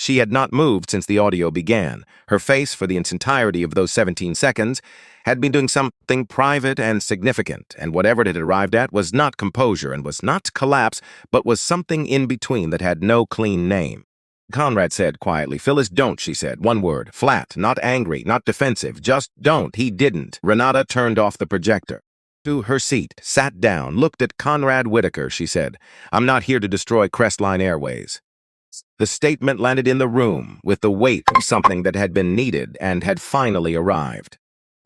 She had not moved since the audio began. Her face, for the entirety of those 17 seconds, had been doing something private and significant, and whatever it had arrived at was not composure and was not collapse, but was something in between that had no clean name. Conrad said quietly, "Phyllis, don't," she said. One word. Flat, not angry, not defensive. Just don't. He didn't. Renata turned off the projector. To her seat, sat down, looked at Conrad Whitaker, she said, "I'm not here to destroy Crestline Airways." The statement landed in the room with the weight of something that had been needed and had finally arrived.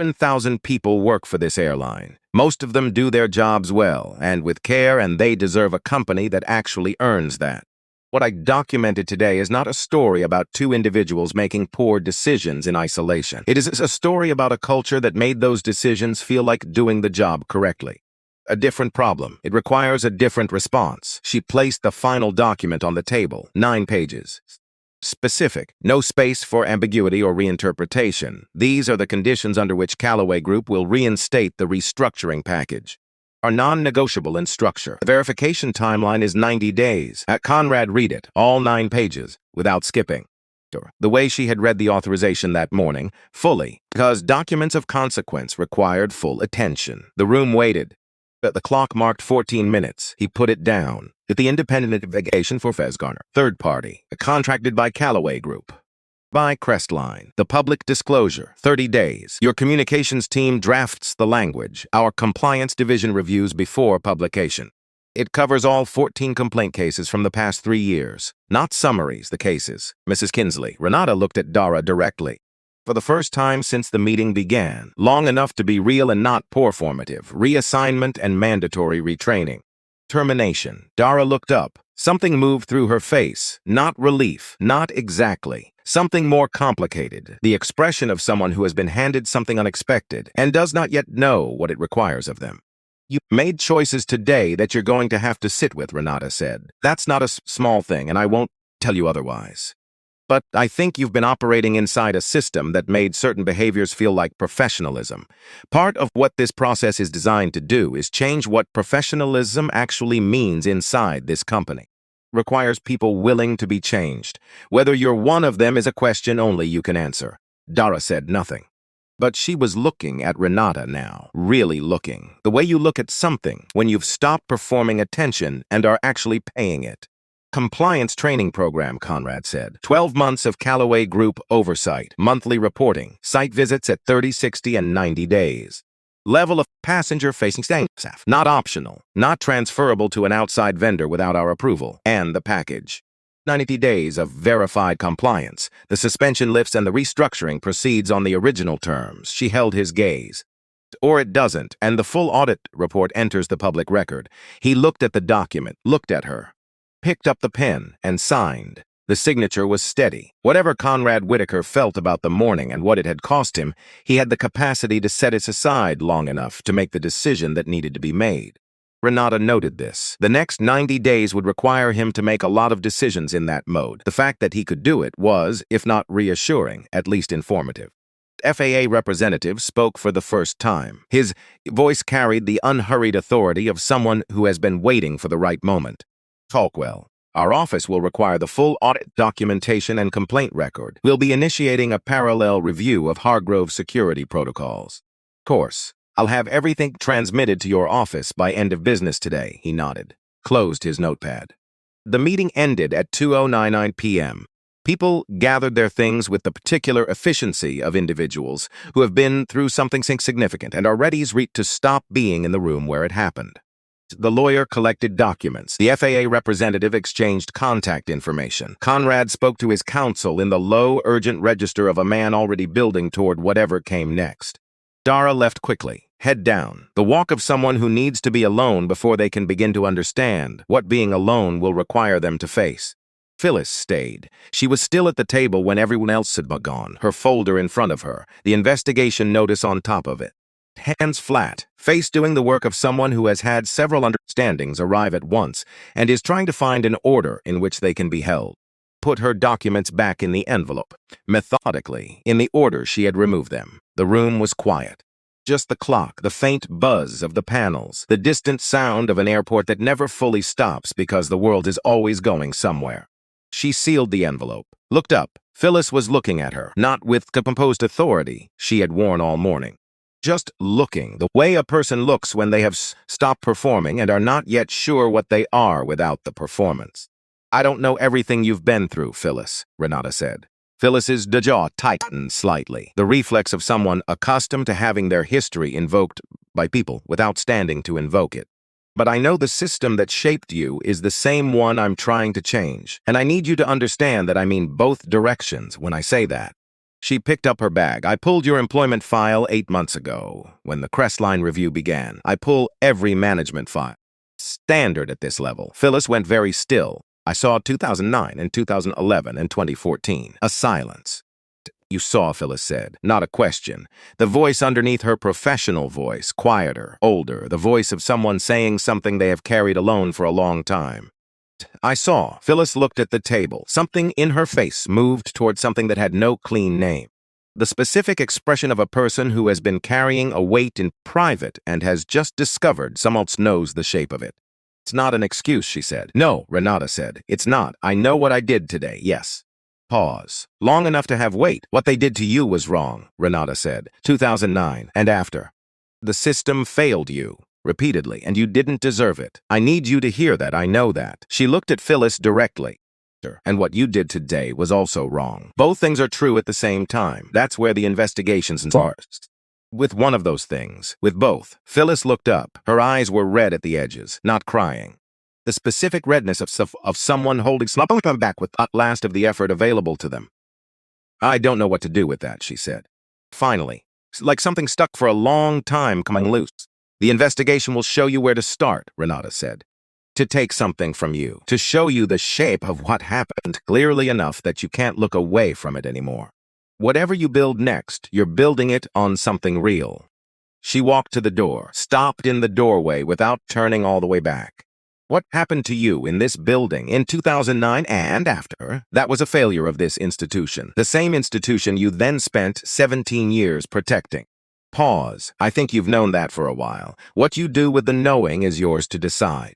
7,000 people work for this airline. Most of them do their jobs well and with care, and they deserve a company that actually earns that. What I documented today is not a story about two individuals making poor decisions in isolation. It is a story about a culture that made those decisions feel like doing the job correctly. A different problem. It requires a different response. She placed the final document on the table, 9 pages. Specific. No space for ambiguity or reinterpretation. These are the conditions under which Callaway Group will reinstate the restructuring package. Are non-negotiable in structure. The verification timeline is 90 days. Conrad, read it, all 9 pages, without skipping. The way she had read the authorization that morning, fully, because documents of consequence required full attention. The room waited. The clock marked 14 minutes. He put it down. At the independent investigation for Fesgarner. Third party. Contracted by Callaway Group. By Crestline. The public disclosure. 30 days. Your communications team drafts the language. Our compliance division reviews before publication. It covers all 14 complaint cases from the past 3 years. Not summaries, the cases. Mrs. Kinsley. Renata looked at Dara directly. For the first time since the meeting began, long enough to be real and not performative, reassignment and mandatory retraining. Termination. Dara looked up. Something moved through her face. Not relief. Not exactly. Something more complicated. The expression of someone who has been handed something unexpected and does not yet know what it requires of them. You made choices today that you're going to have to sit with, Renata said. That's not a small thing, and I won't tell you otherwise. But I think you've been operating inside a system that made certain behaviors feel like professionalism. Part of what this process is designed to do is change what professionalism actually means inside this company. Requires people willing to be changed. Whether you're one of them is a question only you can answer. Dara said nothing. But she was looking at Renata now, really looking. The way you look at something when you've stopped performing attention and are actually paying it. Compliance training program, Conrad said. 12 months of Callaway Group oversight, monthly reporting, site visits at 30, 60, and 90 days. Level of passenger-facing staff, not optional, not transferable to an outside vendor without our approval, and the package. 90 days of verified compliance. The suspension lifts and the restructuring proceeds on the original terms. She held his gaze. Or it doesn't, and the full audit report enters the public record. He looked at the document, looked at her. Picked up the pen and signed. The signature was steady. Whatever Conrad Whitaker felt about the morning and what it had cost him, he had the capacity to set it aside long enough to make the decision that needed to be made. Renata noted this. The next 90 days would require him to make a lot of decisions in that mode. The fact that he could do it was, if not reassuring, at least informative. FAA representative spoke for the first time. His voice carried the unhurried authority of someone who has been waiting for the right moment. Talk well. Our office will require the full audit documentation and complaint record. We'll be initiating a parallel review of Hargrove's security protocols. Of course, I'll have everything transmitted to your office by end of business today, he nodded, closed his notepad. The meeting ended at 2:09 p.m. People gathered their things with the particular efficiency of individuals who have been through something significant and are ready to stop being in the room where it happened. The lawyer collected documents. The FAA representative exchanged contact information. Conrad spoke to his counsel in the low, urgent register of a man already building toward whatever came next. Dara left quickly, head down, the walk of someone who needs to be alone before they can begin to understand what being alone will require them to face. Phyllis stayed. She was still at the table when everyone else had gone, her folder in front of her, the investigation notice on top of it. Hands flat, face doing the work of someone who has had several understandings arrive at once and is trying to find an order in which they can be held. Put her documents back in the envelope, methodically, in the order she had removed them. The room was quiet. Just the clock, the faint buzz of the panels, the distant sound of an airport that never fully stops because the world is always going somewhere. She sealed the envelope, looked up. Phyllis was looking at her, not with the composed authority she had worn all morning. Just looking, the way a person looks when they have stopped performing and are not yet sure what they are without the performance. I don't know everything you've been through, Phyllis, Renata said. Phyllis's jaw tightened slightly, the reflex of someone accustomed to having their history invoked by people without standing to invoke it. But I know the system that shaped you is the same one I'm trying to change, and I need you to understand that I mean both directions when I say that. She picked up her bag. I pulled your employment file 8 months ago, when the Crestline review began. I pull every management file. Standard at this level. Phyllis went very still. I saw 2009 and 2011 and 2014. A silence. You saw, Phyllis said, not a question. The voice underneath her professional voice, quieter, older, the voice of someone saying something they have carried alone for a long time. I saw. Phyllis looked at the table. Something in her face moved toward something that had no clean name. The specific expression of a person who has been carrying a weight in private and has just discovered someone else knows the shape of it. It's not an excuse, she said. No, Renata said. It's not. I know what I did today, yes. Pause. Long enough to have weight. What they did to you was wrong, Renata said. 2009 and after. The system failed you. Repeatedly, and you didn't deserve it. I need you to hear that, I know that. She looked at Phyllis directly. And what you did today was also wrong. Both things are true at the same time. That's where the investigations start. With one of those things, with both, Phyllis looked up. Her eyes were red at the edges, not crying. The specific redness of someone holding something back with the last of the effort available to them. I don't know what to do with that, she said. Finally, like something stuck for a long time coming loose. The investigation will show you where to start, Renata said. To take something from you, to show you the shape of what happened clearly enough that you can't look away from it anymore. Whatever you build next, you're building it on something real. She walked to the door, stopped in the doorway without turning all the way back. What happened to you in this building in 2009 and after? That was a failure of this institution, the same institution you then spent 17 years protecting. Pause. I think you've known that for a while. What you do with the knowing is yours to decide.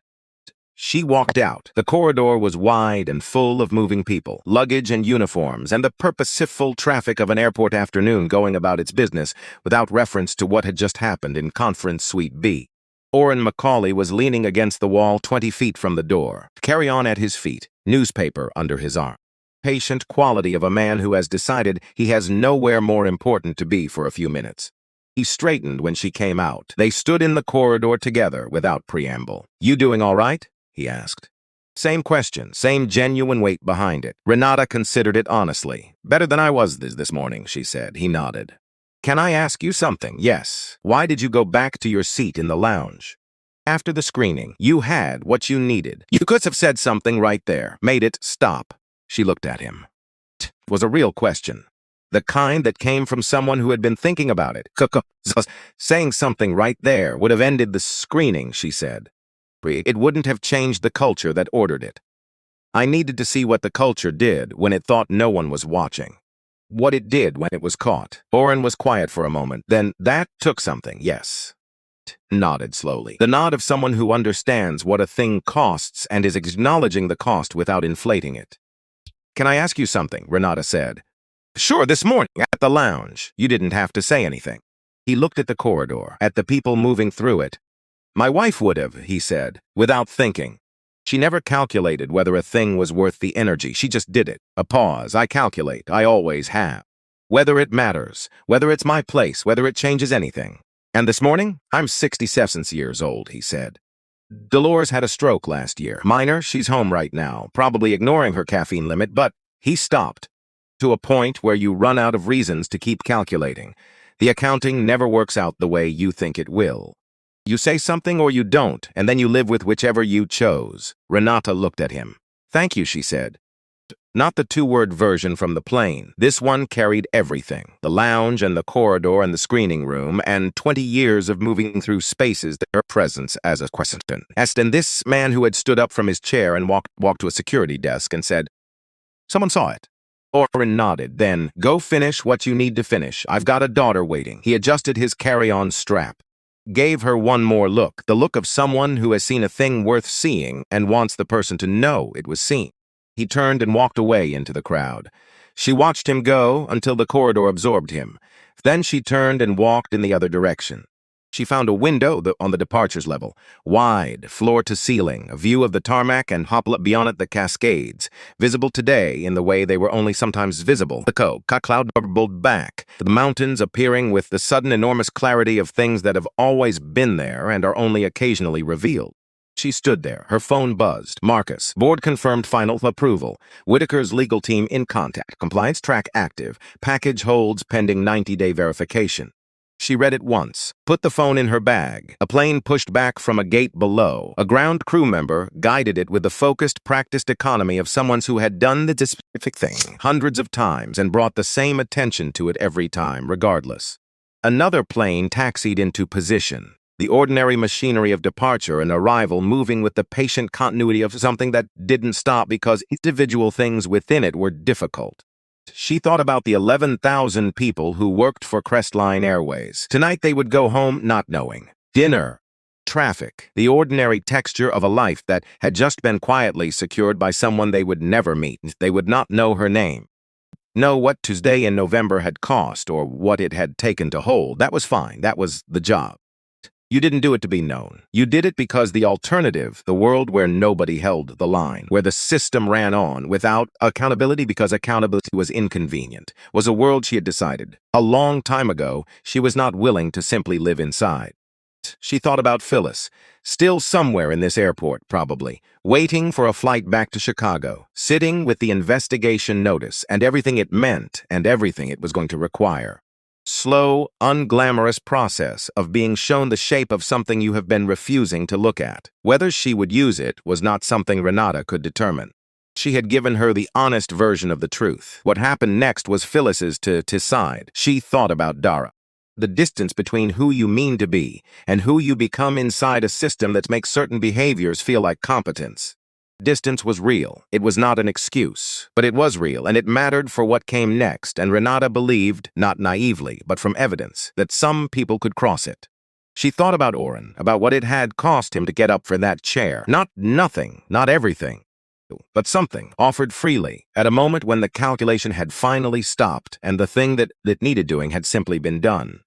She walked out. The corridor was wide and full of moving people, luggage and uniforms, and the purposeful traffic of an airport afternoon going about its business without reference to what had just happened in Conference Suite B. Orrin Macaulay was leaning against the wall 20 feet from the door, carry-on at his feet, newspaper under his arm. Patient quality of a man who has decided he has nowhere more important to be for a few minutes. He straightened when she came out. They stood in the corridor together without preamble. You doing all right? He asked. Same question, same genuine weight behind it. Renata considered it honestly. Better than I was this morning, she said. He nodded. Can I ask you something? Yes. Why did you go back to your seat in the lounge? After the screening, you had what you needed. You could have said something right there, made it stop. She looked at him. It was a real question. The kind that came from someone who had been thinking about it. Saying something right there would have ended the screening, she said. It wouldn't have changed the culture that ordered it. I needed to see what the culture did when it thought no one was watching. What it did when it was caught. Orrin was quiet for a moment. Then that took something, yes. Nodded slowly. The nod of someone who understands what a thing costs and is acknowledging the cost without inflating it. "Can I ask you something?" Renata said. "Sure, this morning at the lounge. You didn't have to say anything." He looked at the corridor, at the people moving through it. "My wife would have," he said, without thinking. She never calculated whether a thing was worth the energy. She just did it. A pause. "I calculate. I always have. Whether it matters, whether it's my place, whether it changes anything. And this morning, I'm 67 years old," he said. "Dolores had a stroke last year. Minor, she's home right now, probably ignoring her caffeine limit, but..." He stopped. "To a point where you run out of reasons to keep calculating. The accounting never works out the way you think it will. You say something or you don't, and then you live with whichever you chose." Renata looked at him. "Thank you," she said. Not the two-word version from the plane. This one carried everything. The lounge and the corridor and the screening room and 20 years of moving through spaces that her presence as a question. And this man who had stood up from his chair and walked to a security desk and said, "Someone saw it." Oren nodded, then, "Go finish what you need to finish. I've got a daughter waiting." He adjusted his carry-on strap. Gave her one more look, the look of someone who has seen a thing worth seeing and wants the person to know it was seen. He turned and walked away into the crowd. She watched him go until the corridor absorbed him. Then she turned and walked in the other direction. She found a window on the departures level, wide, floor to ceiling, a view of the tarmac and hopla beyond it the Cascades, visible today in the way they were only sometimes visible. The cloud bubbled back, the mountains appearing with the sudden enormous clarity of things that have always been there and are only occasionally revealed. She stood there. Her phone buzzed. "Marcus, board confirmed final approval. Whitaker's legal team in contact. Compliance track active. Package holds pending 90-day verification." She read it once, put the phone in her bag. A plane pushed back from a gate below. A ground crew member guided it with the focused, practiced economy of someone who had done the specific thing hundreds of times and brought the same attention to it every time, regardless. Another plane taxied into position. The ordinary machinery of departure and arrival moving with the patient continuity of something that didn't stop because individual things within it were difficult. She thought about the 11,000 people who worked for Crestline Airways. Tonight they would go home not knowing. Dinner, traffic, the ordinary texture of a life that had just been quietly secured by someone they would never meet. They would not know her name. Know what Tuesday in November had cost or what it had taken to hold. That was fine. That was the job. You didn't do it to be known. You did it because the alternative, the world where nobody held the line, where the system ran on without accountability because accountability was inconvenient, was a world she had decided. A long time ago, she was not willing to simply live inside. She thought about Phyllis, still somewhere in this airport, probably, waiting for a flight back to Chicago, sitting with the investigation notice and everything it meant and everything it was going to require. Slow, unglamorous process of being shown the shape of something you have been refusing to look at. Whether she would use it was not something Renata could determine. She had given her the honest version of the truth. What happened next was Phyllis's to decide. She thought about Dara. The distance between who you mean to be and who you become inside a system that makes certain behaviors feel like competence. Distance was real. It was not an excuse, but it was real, and it mattered for what came next, and Renata believed, not naively, but from evidence, that some people could cross it. She thought about Oren, about what it had cost him to get up for that chair. Not nothing, not everything, but something, offered freely, at a moment when the calculation had finally stopped, and the thing that needed doing had simply been done.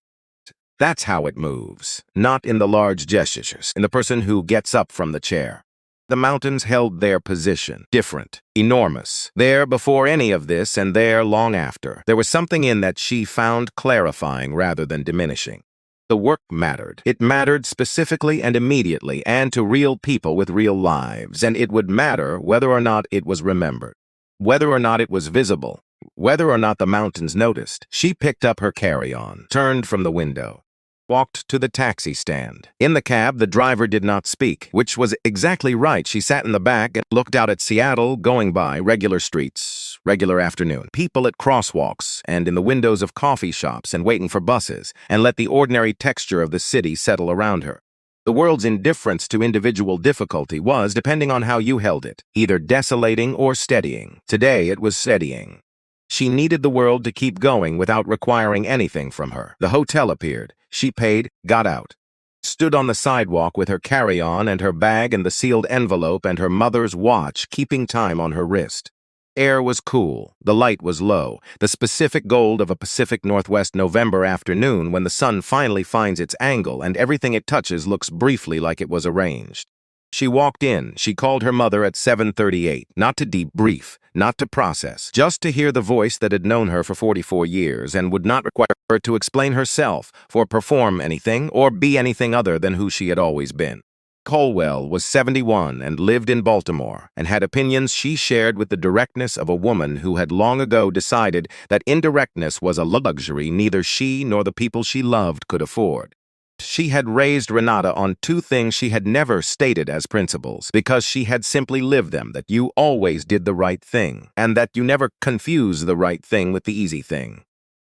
That's how it moves, not in the large gestures, in the person who gets up from the chair. The mountains held their position, different, enormous, there before any of this and there long after. There was something in that she found clarifying rather than diminishing. The work mattered. It mattered specifically and immediately and to real people with real lives, and it would matter whether or not it was remembered, whether or not it was visible, whether or not the mountains noticed. She picked up her carry-on, turned from the window, walked to the taxi stand. In the cab, the driver did not speak, which was exactly right. She sat in the back and looked out at Seattle, going by regular streets, regular afternoon, people at crosswalks and in the windows of coffee shops and waiting for buses, and let the ordinary texture of the city settle around her. The world's indifference to individual difficulty was, depending on how you held it, either desolating or steadying. Today, it was steadying. She needed the world to keep going without requiring anything from her. The hotel appeared. She paid, got out. Stood on the sidewalk with her carry-on and her bag and the sealed envelope and her mother's watch keeping time on her wrist. Air was cool, the light was low, the specific gold of a Pacific Northwest November afternoon when the sun finally finds its angle and everything it touches looks briefly like it was arranged. She walked in. She called her mother at 7:38, not to debrief, not to process, just to hear the voice that had known her for 44 years and would not require her to explain herself, or perform anything, or be anything other than who she had always been. Colwell was 71 and lived in Baltimore, and had opinions she shared with the directness of a woman who had long ago decided that indirectness was a luxury neither she nor the people she loved could afford. She had raised Renata on two things she had never stated as principles, because she had simply lived them: that you always did the right thing, and that you never confuse the right thing with the easy thing.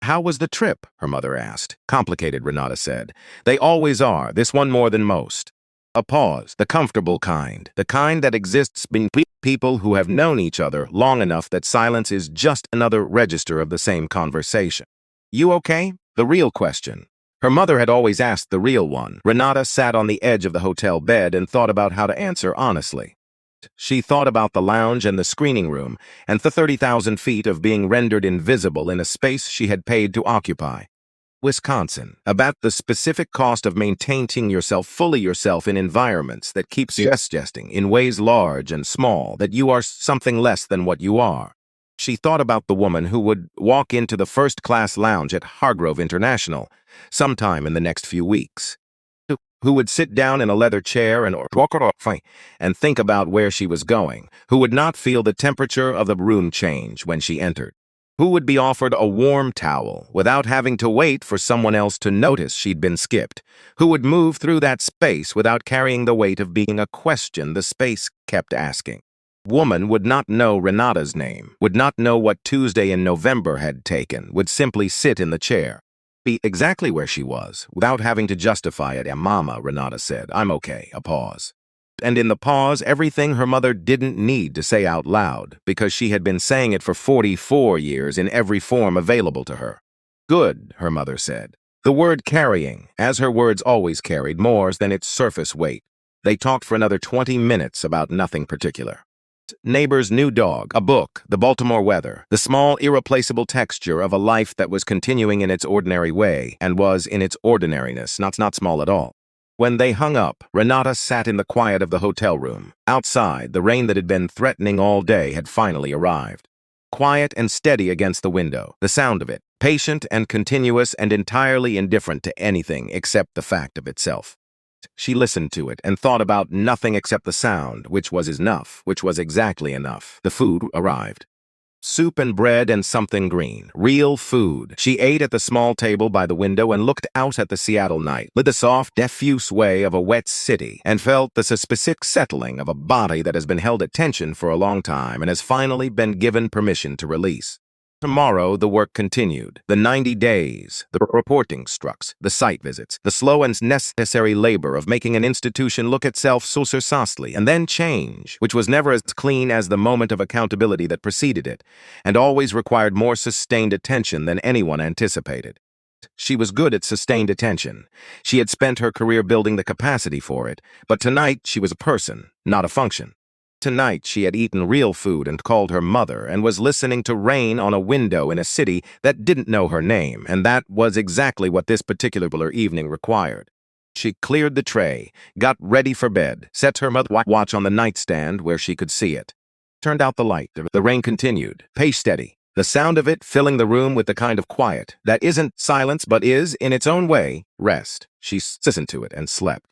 "How was the trip?" her mother asked. "Complicated," Renata said. "They always are, this one more than most." A pause, the comfortable kind, the kind that exists between people who have known each other long enough that silence is just another register of the same conversation. "You okay?" The real question. Her mother had always asked the real one. Renata sat on the edge of the hotel bed and thought about how to answer honestly. She thought about the lounge and the screening room, and the 30,000 feet of being rendered invisible in a space she had paid to occupy. Wisconsin, about the specific cost of maintaining yourself fully yourself in environments that keep suggesting, in ways large and small, that you are something less than what you are. She thought about the woman who would walk into the first-class lounge at Hargrove International sometime in the next few weeks, who would sit down in a leather chair and think about where she was going, who would not feel the temperature of the room change when she entered, who would be offered a warm towel without having to wait for someone else to notice she'd been skipped, who would move through that space without carrying the weight of being a question the space kept asking. Woman would not know Renata's name, would not know what Tuesday in November had taken, would simply sit in the chair, be exactly where she was, without having to justify it. "Mama," Renata said, "I'm okay." A pause. And in the pause, everything her mother didn't need to say out loud, because she had been saying it for 44 years in every form available to her. "Good," her mother said. The word carrying, as her words always carried, more than its surface weight. They talked for another 20 minutes about nothing particular. Neighbor's new dog, a book, the Baltimore weather, the small, irreplaceable texture of a life that was continuing in its ordinary way, and was, in its ordinariness, not small at all. When they hung up, Renata sat in the quiet of the hotel room. Outside, the rain that had been threatening all day had finally arrived. Quiet and steady against the window, the sound of it, patient and continuous and entirely indifferent to anything except the fact of itself. She listened to it and thought about nothing except the sound, which was enough, which was exactly enough. The food arrived. Soup and bread and something green. Real food. She ate at the small table by the window and looked out at the Seattle night, with the soft, diffuse way of a wet city, and felt the specific settling of a body that has been held at tension for a long time and has finally been given permission to release. Tomorrow, the work continued. The 90 days, the reporting strucks, the site visits, the slow and necessary labor of making an institution look itself so precisely, and then change, which was never as clean as the moment of accountability that preceded it, and always required more sustained attention than anyone anticipated. She was good at sustained attention. She had spent her career building the capacity for it, but tonight she was a person, not a function. Tonight she had eaten real food and called her mother and was listening to rain on a window in a city that didn't know her name, and that was exactly what this particular evening required. She cleared the tray, got ready for bed, set her mother watch on the nightstand where she could see it. Turned out the light. The rain continued, pace steady, the sound of it filling the room with the kind of quiet that isn't silence but is, in its own way, rest. She listened to it and slept.